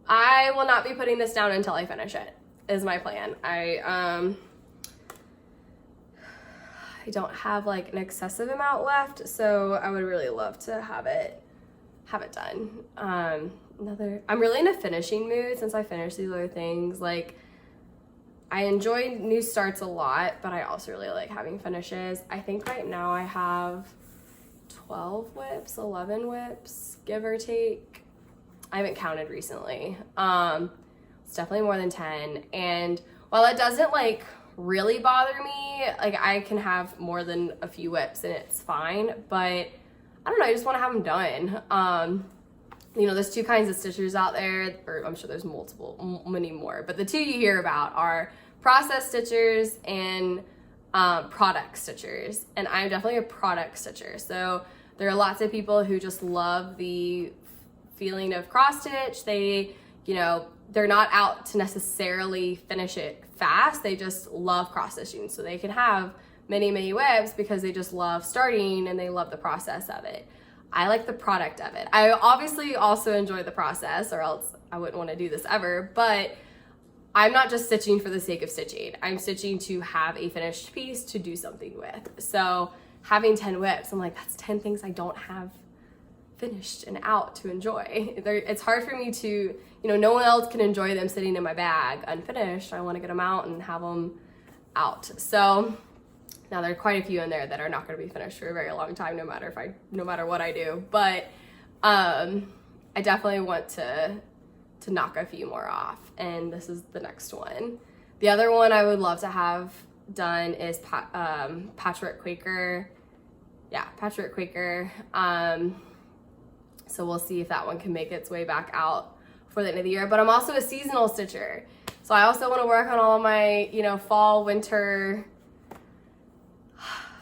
I will not be putting this down until I finish it, is my plan. I don't have like an excessive amount left, so I would really love to have it done. I'm really in a finishing mood since I finished these other things. Like, I enjoy new starts a lot, but I also really like having finishes. I think right now I have 12 whips, 11 whips, give or take. I haven't counted recently. It's definitely more than 10. And while it doesn't like really bother me, like I can have more than a few whips and it's fine, but I don't know, I just want to have them done. You know, there's two kinds of stitchers out there, or I'm sure there's many more, but the two you hear about are process stitchers and product stitchers. And I'm definitely a product stitcher. So there are lots of people who just love the feeling of cross stitch. They, you know, they're not out to necessarily finish it fast. They just love cross stitching. So they can have many, many whips because they just love starting and they love the process of it. I like the product of it. I obviously also enjoy the process, or else I wouldn't want to do this ever, but I'm not just stitching for the sake of stitching. I'm stitching to have a finished piece to do something with. So having 10 whips, I'm like, that's 10 things I don't have finished and out to enjoy. It's hard for me to, you know, no one else can enjoy them sitting in my bag unfinished. I want to get them out and have them out. So now there are quite a few in there that are not going to be finished for a very long time, no matter what I do. But I definitely want to knock a few more off, and this is the next one. The other one I would love to have done is Patchwork Quaker. Yeah, Patchwork Quaker. So we'll see if that one can make its way back out for the end of the year. But I'm also a seasonal stitcher, so I also want to work on all of my, you know, fall, winter,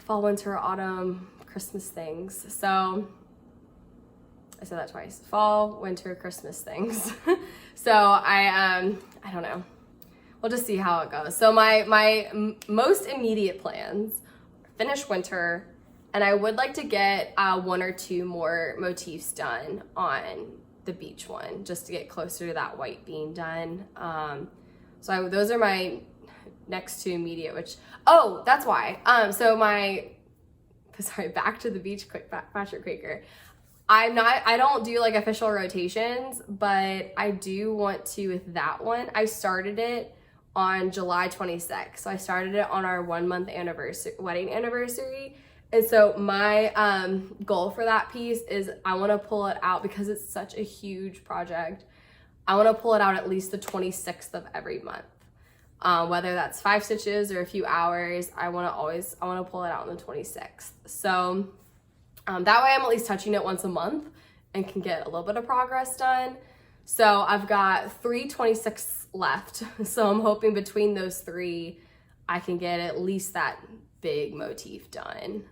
autumn, Christmas things. So I said that twice. Fall, winter, Christmas things. So I don't know. We'll just see how it goes. So my most immediate plans, finish winter, and I would like to get one or two more motifs done on the beach one, just to get closer to that white being done. So those are my next two immediate, which, oh, that's why. Sorry, back to the beach Patchwork Quaker. I don't do like official rotations, but I do want to with that one. I started it on July 26th. So I started it on our 1 month wedding anniversary. And so my goal for that piece is I want to pull it out, because it's such a huge project. I want to pull it out at least the 26th of every month. Whether that's 5 stitches or a few hours, I want to pull it out on the 26th. So that way I'm at least touching it once a month and can get a little bit of progress done. So I've got 3 26s left. So I'm hoping between those 3, I can get at least that big motif done,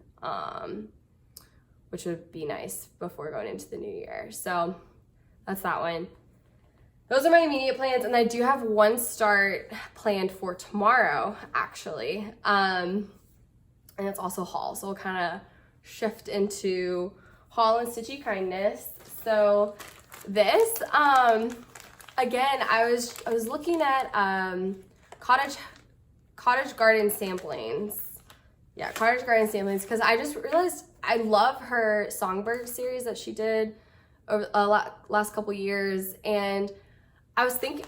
which would be nice before going into the new year. So that's that one. Those are my immediate plans, and I do have one start planned for tomorrow, actually. And it's also haul, so we'll kind of shift into haul and stitchy kindness. So this, again, I was looking at cottage garden samplings. Yeah, cottage garden samplings, because I just realized I love her Songbird series that she did over last couple years, and I was thinking,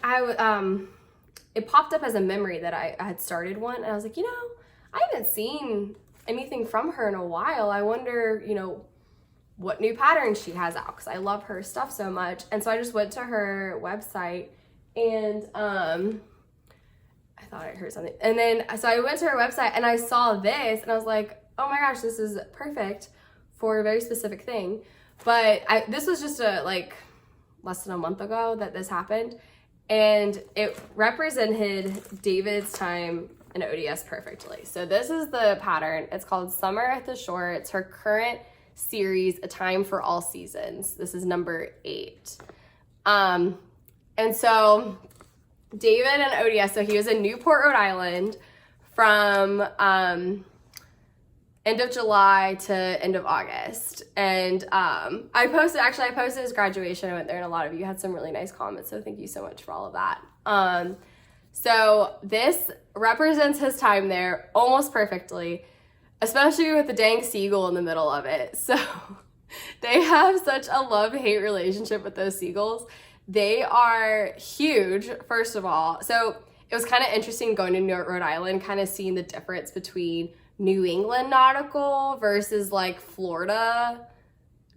it popped up as a memory that I had started one, and I was like, you know, I haven't seen anything from her in a while. I wonder, you know, what new patterns she has out, because I love her stuff so much. And so I just went to her website, and I thought I heard something. And then, so I went to her website and I saw this, and I was like, oh my gosh, this is perfect for a very specific thing. But this was just less than a month ago that this happened, and it represented David's time in ODS perfectly. So this is the pattern. It's called Summer at the Shore. It's her current series, A Time for All Seasons. This is number 8. And so David and ODS, so he was in Newport, Rhode Island from end of July to end of August. And I posted his graduation. I went there and a lot of you had some really nice comments. So thank you so much for all of that. So this represents his time there almost perfectly, especially with the dang seagull in the middle of it. So they have such a love-hate relationship with those seagulls. They are huge, first of all. So it was kind of interesting going to Rhode Island, kind of seeing the difference between New England nautical versus like Florida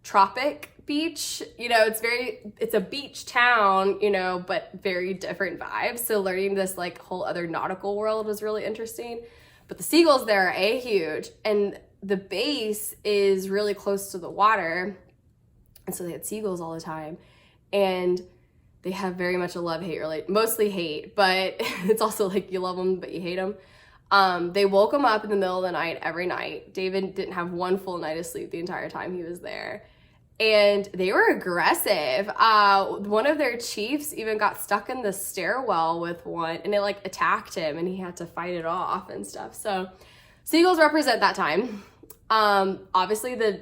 tropic beach. You know, it's a beach town, you know, but very different vibes. So learning this like whole other nautical world was really interesting. But the seagulls there are huge, and the base is really close to the water. And so they had seagulls all the time. And they have very much a love-hate relationship, mostly hate, but it's also like you love them, but you hate them. They woke him up in the middle of the night every night. David didn't have one full night of sleep the entire time he was there. And they were aggressive. One of their chiefs even got stuck in the stairwell with one, and it like attacked him, and he had to fight it off and stuff. So seagulls represent that time. Obviously the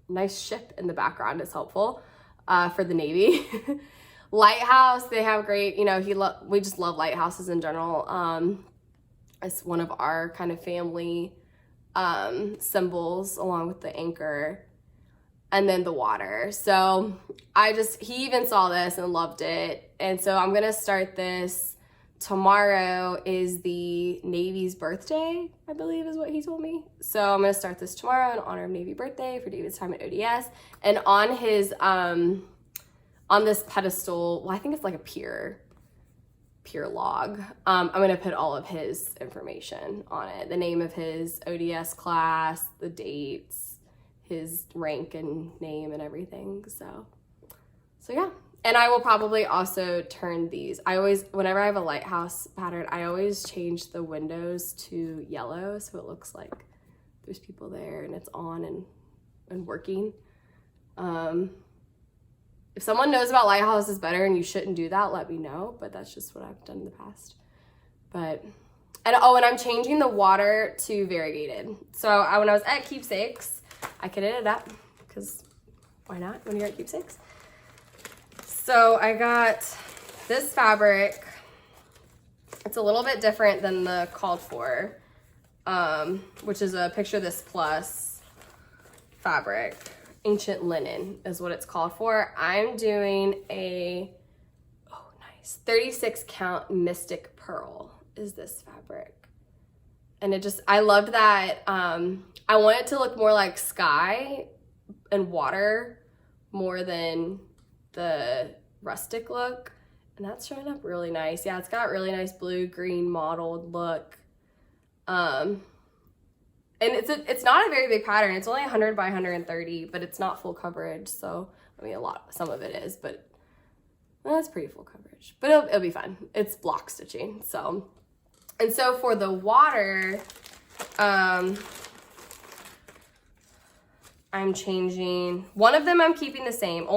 nice ship in the background is helpful for the Navy. Lighthouse, they have great, you know, we just love lighthouses in general. It's one of our kind of family symbols, along with the anchor, and then the water. So he even saw this and loved it. And so I'm gonna start this. Tomorrow is the Navy's birthday, I believe is what he told me. So I'm gonna start this tomorrow in honor of Navy birthday for David's time at ODS. And on his, on this pedestal, well, I think it's like a pier log. I'm gonna put all of his information on it. The name of his ODS class, the dates, his rank and name and everything. So yeah. And I will probably also turn these. Whenever I have a lighthouse pattern, I always change the windows to yellow so it looks like there's people there and it's on and working. If someone knows about lighthouses better and you shouldn't do that, let me know. But that's just what I've done in the past. And I'm changing the water to variegated. So when I was at Keepsakes, I could edit it up because why not when you're at Keepsakes? So I got this fabric. It's a little bit different than the called for, which is a Picture This Plus fabric. Ancient linen is what it's called for. I'm doing a 36 count Mystic Pearl is this fabric. And I loved that. I want it to look more like sky and water more than the rustic look. And that's showing up really nice. Yeah, it's got really nice blue, green mottled look. And it's not a very big pattern. It's only 100 by 130, but it's not full coverage. So, I mean, some of it is, but that's pretty full coverage. But it'll be fun. It's block stitching. So for the water, I'm changing. One of them I'm keeping the same.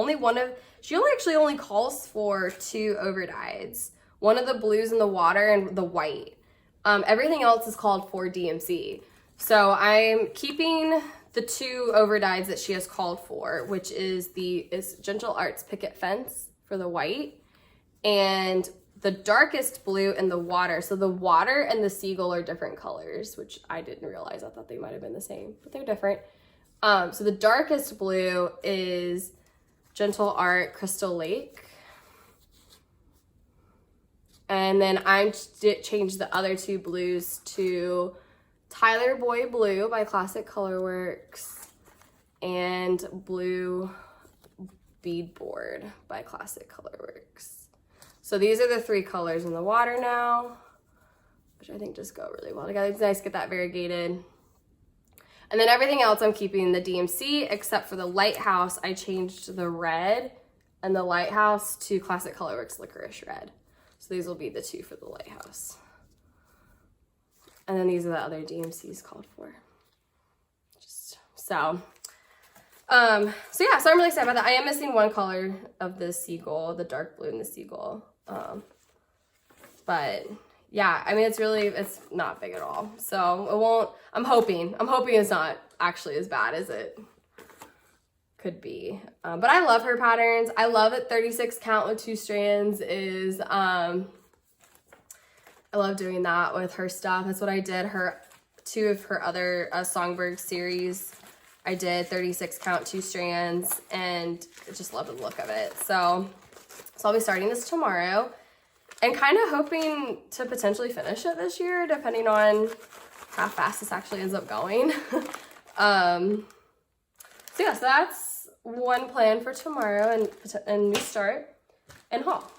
She actually only calls for 2 overdyes. One of the blues in the water and the white. Everything else is called for DMC. So I'm keeping the 2 overdyes that she has called for, which is Gentle Arts Picket Fence for the white and the darkest blue in the water. So the water and the seagull are different colors, which I didn't realize. I thought they might have been the same, but they're different. So the darkest blue is Gentle Art Crystal Lake. And then I changed the other 2 blues to Tyler Boy Blue by Classic Colorworks and Blue Bead Board by Classic Colorworks. So these are the 3 colors in the water now, which I think just go really well together. It's nice to get that variegated. And then everything else I'm keeping the DMC, except for the lighthouse. I changed the red and the lighthouse to Classic Colorworks Licorice Red. So these will be the 2 for the lighthouse. And then these are the other DMCs called for. So I'm really excited about that. I am missing one color of the seagull, the dark blue in the seagull. But yeah, I mean, it's not big at all. So it won't, I'm hoping it's not actually as bad as it could be. But I love her patterns. I love it. 36 count with 2 strands is, I love doing that with her stuff. That's what I did. 2 of her other Songbird series, I did 36 count 2 strands, and I just love the look of it. So I'll be starting this tomorrow and kind of hoping to potentially finish it this year, depending on how fast this actually ends up going. So yeah, so that's one plan for tomorrow and new start and haul.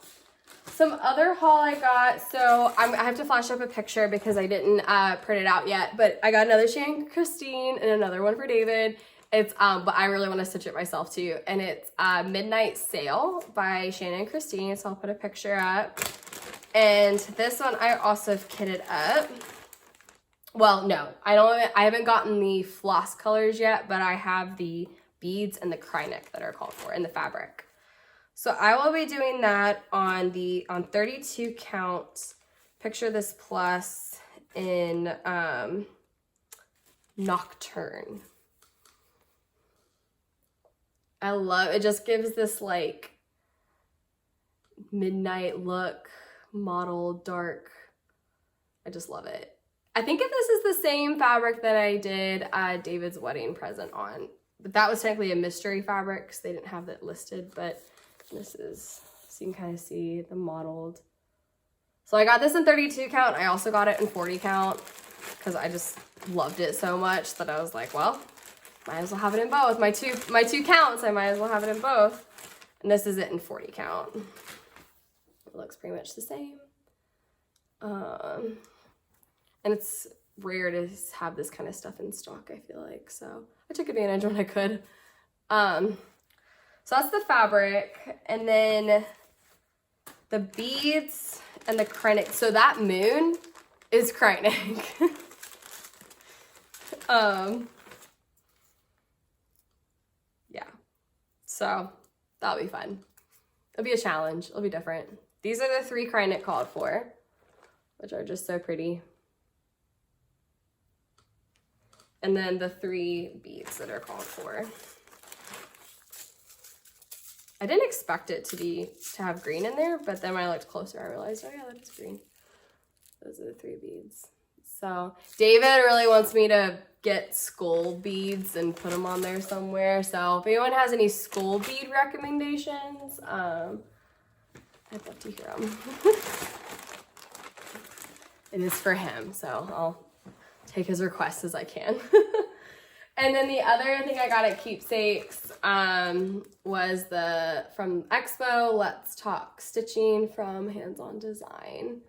Some other haul I got, so I have to flash up a picture because I didn't print it out yet, but I got another Shannon Christine and another one for David. It's, but I really want to stitch it myself too. And it's Midnight Sale by Shannon Christine, so I'll put a picture up. And this one I also have kitted up. Well, no, I haven't gotten the floss colors yet, but I have the beads and the Cricut that are called for in the fabric. So I will be doing that on 32 count. Picture this plus in Nocturne. I love it. Just gives this like midnight look, mottled, dark. I just love it. I think if this is the same fabric that I did David's wedding present on, but that was technically a mystery fabric because they didn't have that listed, but this is, so you can kind of see the mottled. So I got this in 32 count. I also got it in 40 count because I just loved it so much that I was like, well, might as well have it in both. My two counts, I might as well have it in both. And this is it in 40 count. It looks pretty much the same. And it's rare to have this kind of stuff in stock, I feel like. So I took advantage when I could. So that's the fabric. And then the beads and the Cricut. So that moon is Cricut. Yeah. So that'll be fun. It'll be a challenge. It'll be different. These are the 3 Cricut called for, which are just so pretty. And then the 3 beads that are called for. I didn't expect it to have green in there, but then when I looked closer, I realized, oh yeah, that is green. Those are the 3 beads. So David really wants me to get skull beads and put them on there somewhere. So if anyone has any skull bead recommendations, I'd love to hear them. It is for him, so I'll take his requests as I can. And then the other thing I got at Keepsakes was from Expo, Let's Talk Stitching from Hands On Design.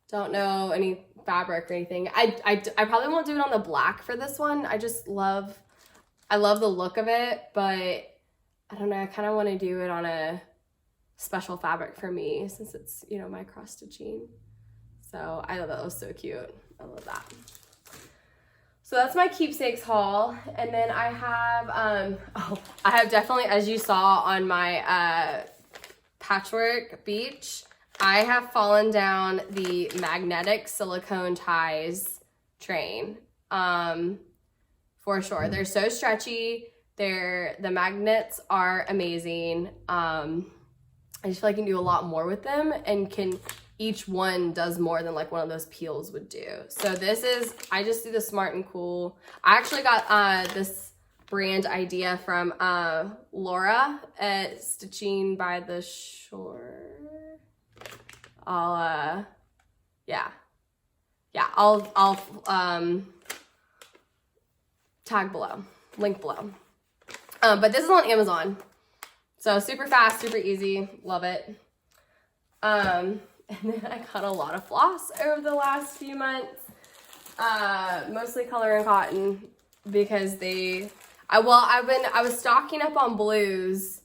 Don't know any fabric or anything. I probably won't do it on the black for this one. I love the look of it, but I don't know, I kind of want to do it on a special fabric for me since it's, you know, my cross stitching. So I thought that was so cute. I love that. So that's my Keepsakes haul. And then I have, I have definitely, as you saw on my patchwork beach, I have fallen down the magnetic silicone ties train, for sure. They're so stretchy. The magnets are amazing. I just feel like I can do a lot more with them and each one does more than like one of those peels would do. So this is, I just do the Smart and Cool. I actually got this brand idea from Laura at Stitching by the Shore. I'll tag below, link below. But this is on Amazon. So super fast, super easy, love it. And then I got a lot of floss over the last few months, mostly color and cotton because I was stocking up on blues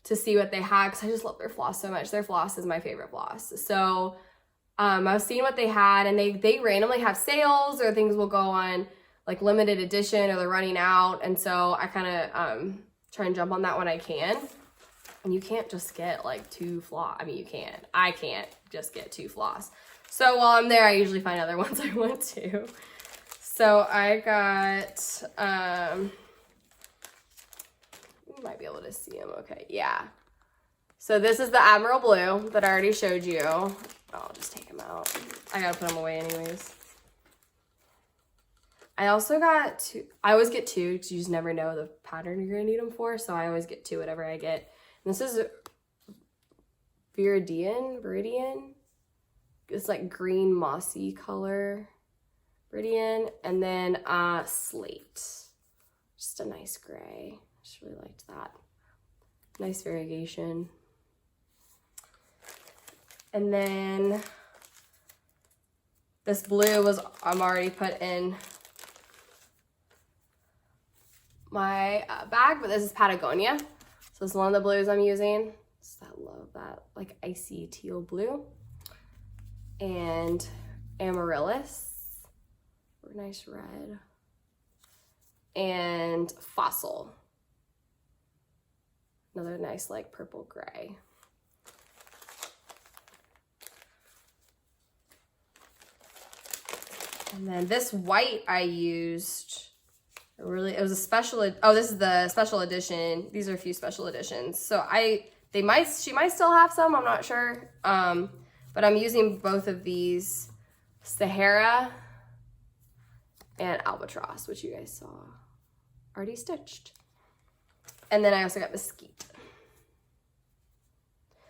to see what they had because I just love their floss so much. Their floss is my favorite floss. So I was seeing what they had, and they randomly have sales or things will go on like limited edition or they're running out. And so I kind of try and jump on that when I can. And you can't just get like 2 floss. I mean, you can. I can't just get 2 floss. So while I'm there, I usually find other ones I want to. So I got, you might be able to see them. Okay, yeah. So this is the Admiral Blue that I already showed you. Oh, I'll just take them out. I gotta put them away anyways. I also got 2. I always get 2 because you just never know the pattern you're gonna need them for. So I always get 2 whatever I get. And this is Viridian. It's like green mossy color. Viridian. And then Slate. Just a nice gray. Just really liked that. Nice variegation. And then this blue was, I'm already put in my bag, but this is Patagonia. So this is one of the blues I'm using. So I love that, like icy teal blue. And Amaryllis, nice red. And Fossil, another nice like purple gray. And then this white I used, it was a special, oh, this is the special edition. These are a few special editions. So she might still have some, I'm not sure. But I'm using both of these, Sahara and Albatross, which you guys saw already stitched. And then I also got Mesquite.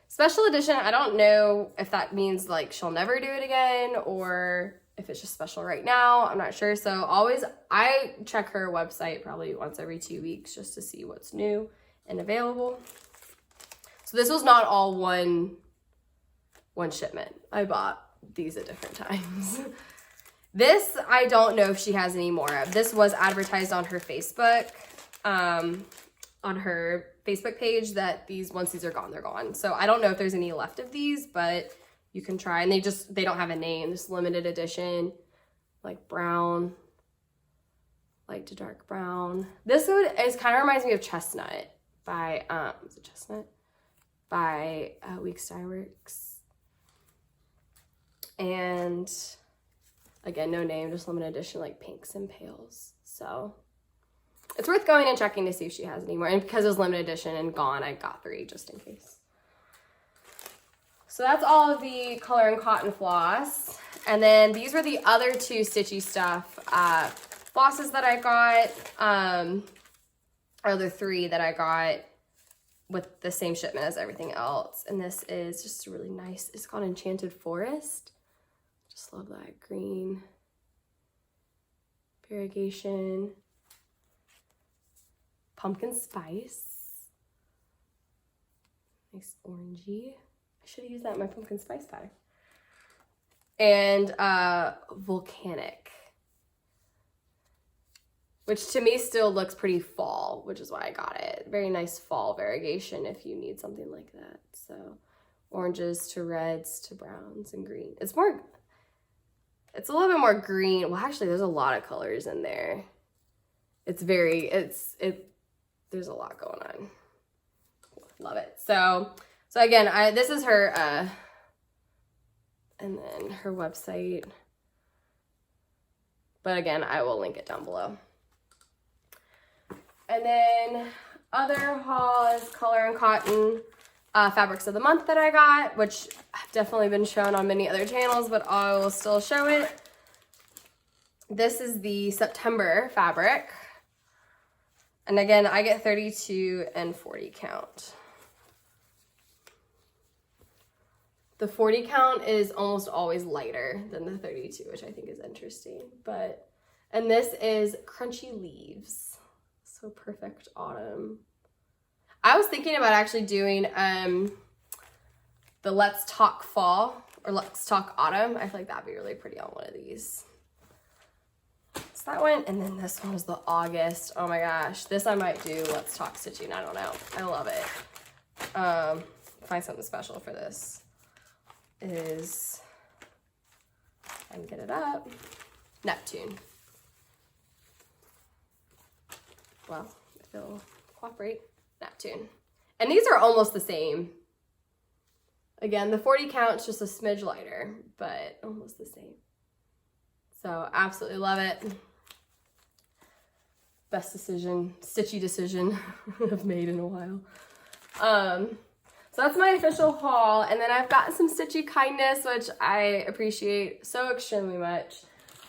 Special edition, I don't know if that means like she'll never do it again or if it's just special right now. I'm not sure. So I check her website probably once every 2 weeks just to see what's new and available. So this was not all one shipment. I bought these at different times. This, I don't know if she has any more of. This was advertised on her Facebook, on her Facebook page that once these are gone, they're gone. So I don't know if there's any left of these, but you can try. And they don't have a name. This limited edition, like brown, light to dark brown. This kind of reminds me of Chestnut by, is it Chestnut? By Weeks Dye Works. And again, no name, just limited edition, like pinks and pales. So it's worth going and checking to see if she has any more. And because it was limited edition and gone, I got 3 just in case. So that's all of the color and cotton floss. And then these were the other 2 stitchy stuff flosses that I got, or the 3 that I got with the same shipment as everything else. And this is just really nice. It's called Enchanted Forest. Just love that green variegation. Pumpkin spice. Nice orangey. I should have used that in my pumpkin spice pattern. And volcanic, which to me still looks pretty fall, which is why I got it. Very nice fall variegation if you need something like that. So oranges to reds to browns and green. It's a little bit more green. Well, actually, there's a lot of colors in there. There's a lot going on. Love it. So again, this is her, and then her website. But again, I will link it down below. And then other haul is color and cotton. Fabrics of the month that I got, which have definitely been shown on many other channels, but I will still show it. This is the September fabric. And again, I get 32 and 40 count. The 40 count is almost always lighter than the 32, which I think is interesting. And this is Crunchy Leaves. So perfect autumn. I was thinking about actually doing the Let's Talk Fall or Let's Talk Autumn. I feel like that'd be really pretty on one of these. So that one, and then this one was the August. Oh my gosh, this I might do Let's Talk Stitching. I don't know. I love it. Find something special for this. Is, if I can get it up, Neptune. Well, if it'll cooperate. Neptune. And these are almost the same. Again, the 40 count's just a smidge lighter, but almost the same. So absolutely love it. Best decision, stitchy decision I've made in a while. So that's my official haul. And then I've gotten some stitchy kindness, which I appreciate so extremely much.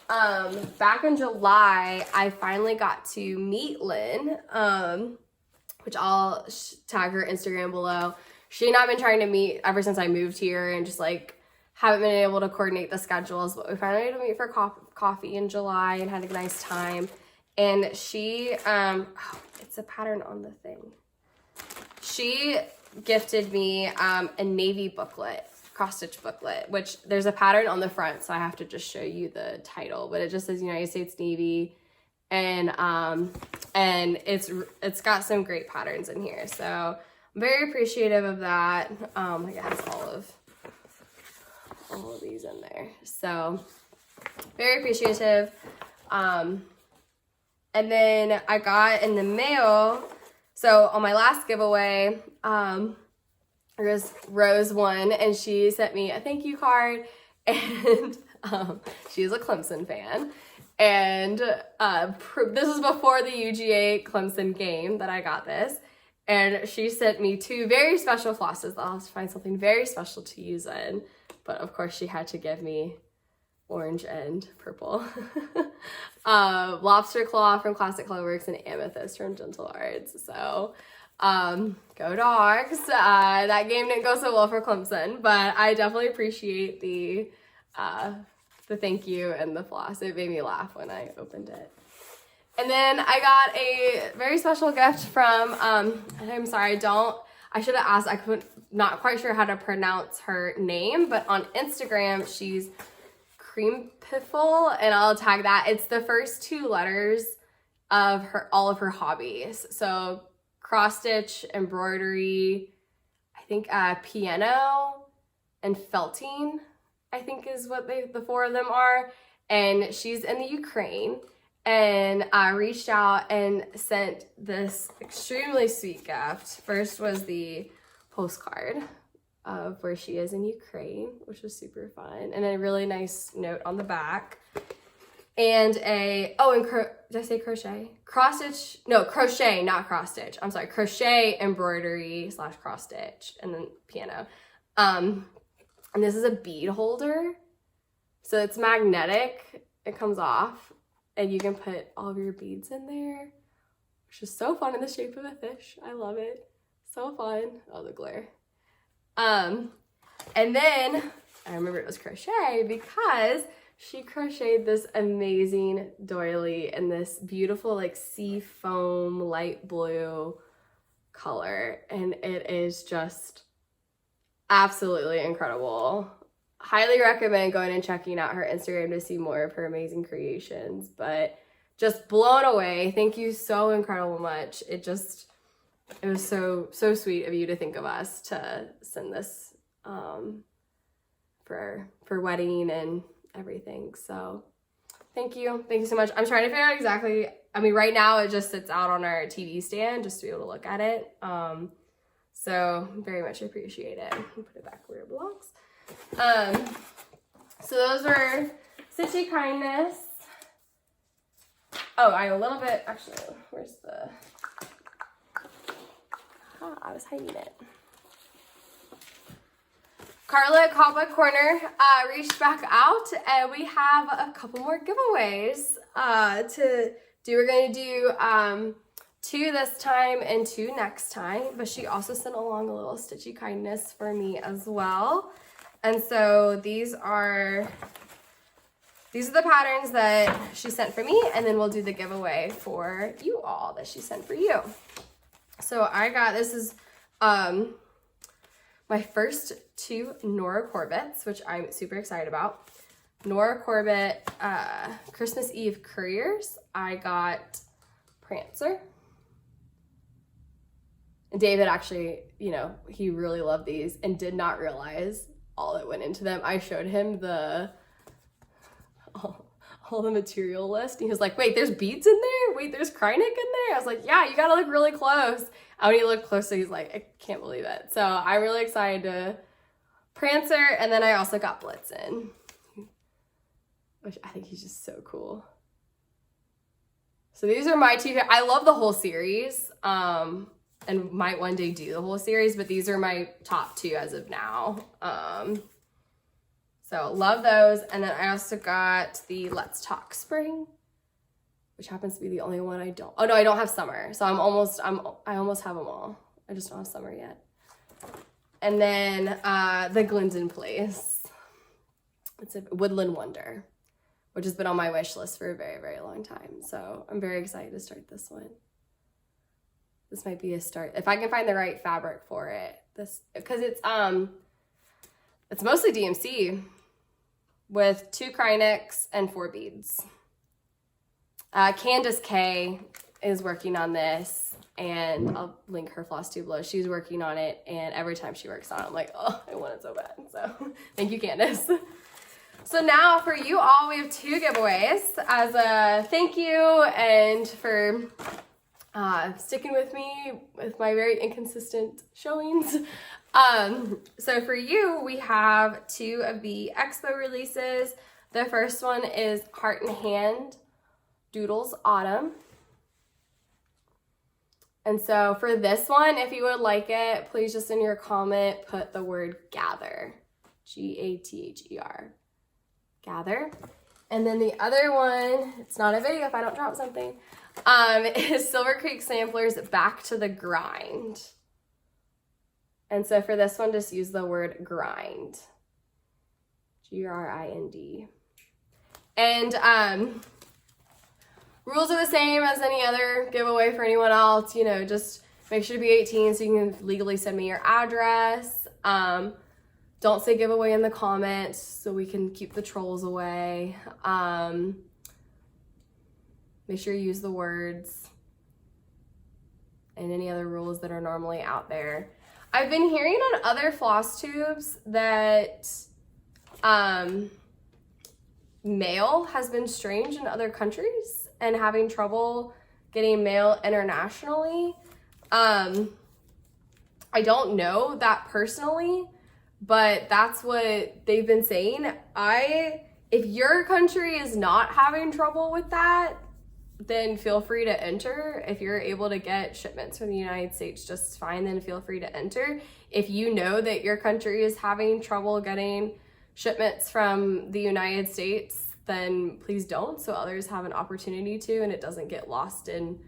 Back in July, I finally got to meet Lynn, which I'll tag her Instagram below. She and I have been trying to meet ever since I moved here and just like haven't been able to coordinate the schedules, but we finally had to meet for coffee in July and had a nice time. And she, it's a pattern on the thing. She gifted me a navy booklet, cross-stitch booklet, which there's a pattern on the front, so I have to just show you the title, but it just says United States Navy, and it's got some great patterns in here, so I'm very appreciative of that. It has all of these in there, so very appreciative. And then I got in the mail, so on my last giveaway, Rose won, and she sent me a thank you card, and she's a Clemson fan, and this is before the UGA Clemson game that I got this, and she sent me 2 very special flosses. I'll have to find something very special to use in, but of course she had to give me orange and purple. Lobster Claw from Classic Colorworks and Amethyst from Gentle Arts. So go Dogs. That game didn't go so well for Clemson, but I definitely appreciate the thank you and the floss. It made me laugh when I opened it. And then I got a very special gift from, I'm sorry, I should have asked, not quite sure how to pronounce her name, but on Instagram, she's Cream Piffle, and I'll tag that. It's the first 2 letters of all of her hobbies. So cross stitch, embroidery, I think piano, and felting, I think is what the 4 of them are. And she's in the Ukraine, and I reached out and sent this extremely sweet gift. First was the postcard of where she is in Ukraine, which was super fun, and a really nice note on the back, and did I say crochet? Cross stitch, no, crochet, not cross stitch. I'm sorry, crochet, embroidery / cross stitch, and then piano. And this is a bead holder, so it's magnetic. It comes off, and you can put all of your beads in there, which is so fun, in the shape of a fish. I love it. So fun. Oh, the glare. And then I remember it was crochet because she crocheted this amazing doily in this beautiful like sea foam light blue color, and it is just absolutely incredible. Highly recommend going and checking out her Instagram to see more of her amazing creations, but just blown away. Thank you so incredible much. It was so sweet of you to think of us to send this for wedding and everything. So thank you so much. I'm trying to figure out exactly, right now it just sits out on our TV stand just to be able to look at it. So very much appreciate it. Put it back where it belongs. So those were Stitchy Kindness. Oh, I a little bit, actually, where's the, I was hiding it. Carla at Cobweb Corner reached back out, and we have a couple more giveaways to do. We're going to do 2 this time and 2 next time, but she also sent along a little Stitchy Kindness for me as well. And so these are the patterns that she sent for me, and then we'll do the giveaway for you all that she sent for you. So this is my first 2 Nora Corbett's, which I'm super excited about. Nora Corbett Christmas Eve Couriers. I got Prancer. And David actually, he really loved these and did not realize all that went into them. I showed him all all the material list. He was like, wait, there's beads in there? Wait, there's Cricut in there? I was like, yeah, you gotta look really close. And when he looked closer, he's like, I can't believe it. So I'm really excited to Prancer, and then I also got Blitzen, which I think he's just so cool. So these are my two. I love the whole series, and might one day do the whole series, but these are my top two as of now. So love those. And then I also got the Let's Talk Spring, which happens to be the only one I don't. Oh no, I don't have summer. So I almost have them all. I just don't have summer yet. And then the Glendon Place. It's a Woodland Wonder, which has been on my wish list for a very, very long time. So I'm very excited to start this one. This might be a start. If I can find the right fabric for it. Because it's mostly DMC with 2 Cricuts and 4 beads. Candace K is working on this, and I'll link her FlossTube below. She's working on it, and every time she works on it, I'm like, oh, I want it so bad. So thank you, Candace. So now for you all, we have 2 giveaways as a thank you and for sticking with me with my very inconsistent showings. So for you, we have 2 of the Expo releases. The first one is Heart and Hand Doodles Autumn. And so for this one, if you would like it, please just in your comment put the word gather, G-A-T-H-E-R, gather. And then the other one, it's not a video if I don't drop something, is Silver Creek Samplers Back to the Grind. And so for this one, just use the word grind, G-R-I-N-D. And rules are the same as any other giveaway for anyone else. You know, just make sure to be 18 so you can legally send me your address. Don't say giveaway in the comments so we can keep the trolls away. Make sure you use the words and any other rules that are normally out there. I've been hearing on other floss tubes that mail has been strange in other countries and having trouble getting mail internationally. I don't know that personally, but that's what they've been saying. If your country is not having trouble with that, then feel free to enter. If you're able to get shipments from the United States just fine, then feel free to enter. If you know that your country is having trouble getting shipments from the United States, then please don't, so others have an opportunity to and it doesn't get lost in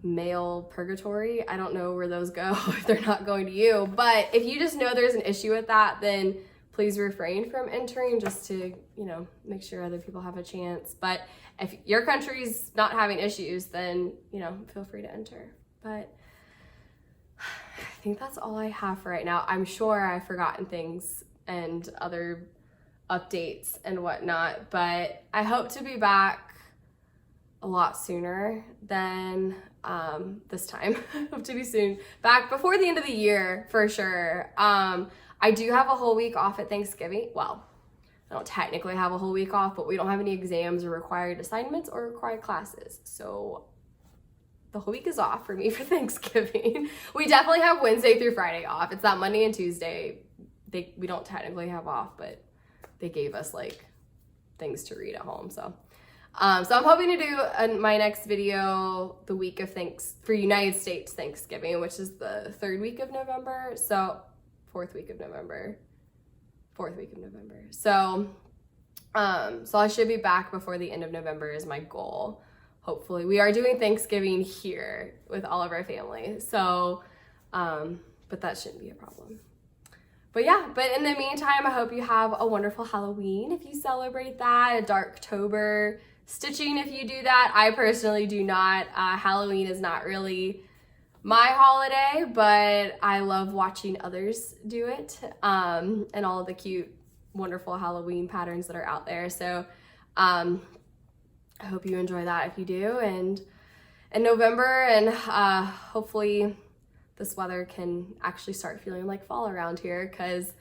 mail purgatory. I don't know where those go if they're not going to you, but if you just know there's an issue with that, then please refrain from entering just to, you know, make sure other people have a chance. But if your country's not having issues, then, you know, feel free to enter. But I think that's all I have for right now. I'm sure I've forgotten things and other updates and whatnot, but I hope to be back a lot sooner than this time. Hope to be soon back before the end of the year for sure. I do have a whole week off at Thanksgiving. Well, I don't technically have a whole week off, but we don't have any exams or required assignments or required classes. So the whole week is off for me for Thanksgiving. We definitely have Wednesday through Friday off. It's that Monday and Tuesday. We don't technically have off, but they gave us like things to read at home. So I'm hoping to do my next video the week of for United States Thanksgiving, which is the 3rd week of November. So 4th week of November. So I should be back before the end of November is my goal. Hopefully. We are doing Thanksgiving here with all of our family. So, but that shouldn't be a problem. But yeah, but in the meantime, I hope you have a wonderful Halloween if you celebrate that, a Darktober, stitching if you do that. I personally do not. Halloween is not really my holiday, but I love watching others do it, and all of the cute, wonderful Halloween patterns that are out there. So I hope you enjoy that if you do. And in November, and hopefully this weather can actually start feeling like fall around here, because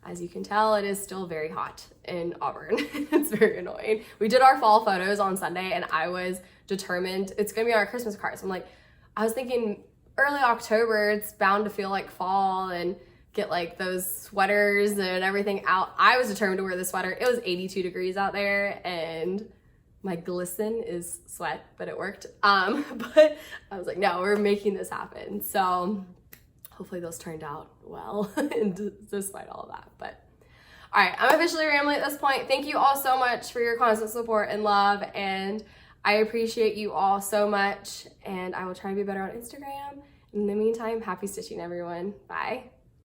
as you can tell, it is still very hot in Auburn. It's very annoying. We did our fall photos on Sunday and I was determined, it's gonna be on our Christmas cards. I'm like, I was thinking early October, it's bound to feel like fall and get like those sweaters and everything out. I was determined to wear the sweater. It was 82 degrees out there and my glisten is sweat, but it worked. But I was like, no, we're making this happen. So hopefully those turned out well despite all of that. But all right, I'm officially rambling at this point. Thank you all so much for your constant support and love, and I appreciate you all so much, and I will try to be better on Instagram. In the meantime, happy stitching, everyone. Bye.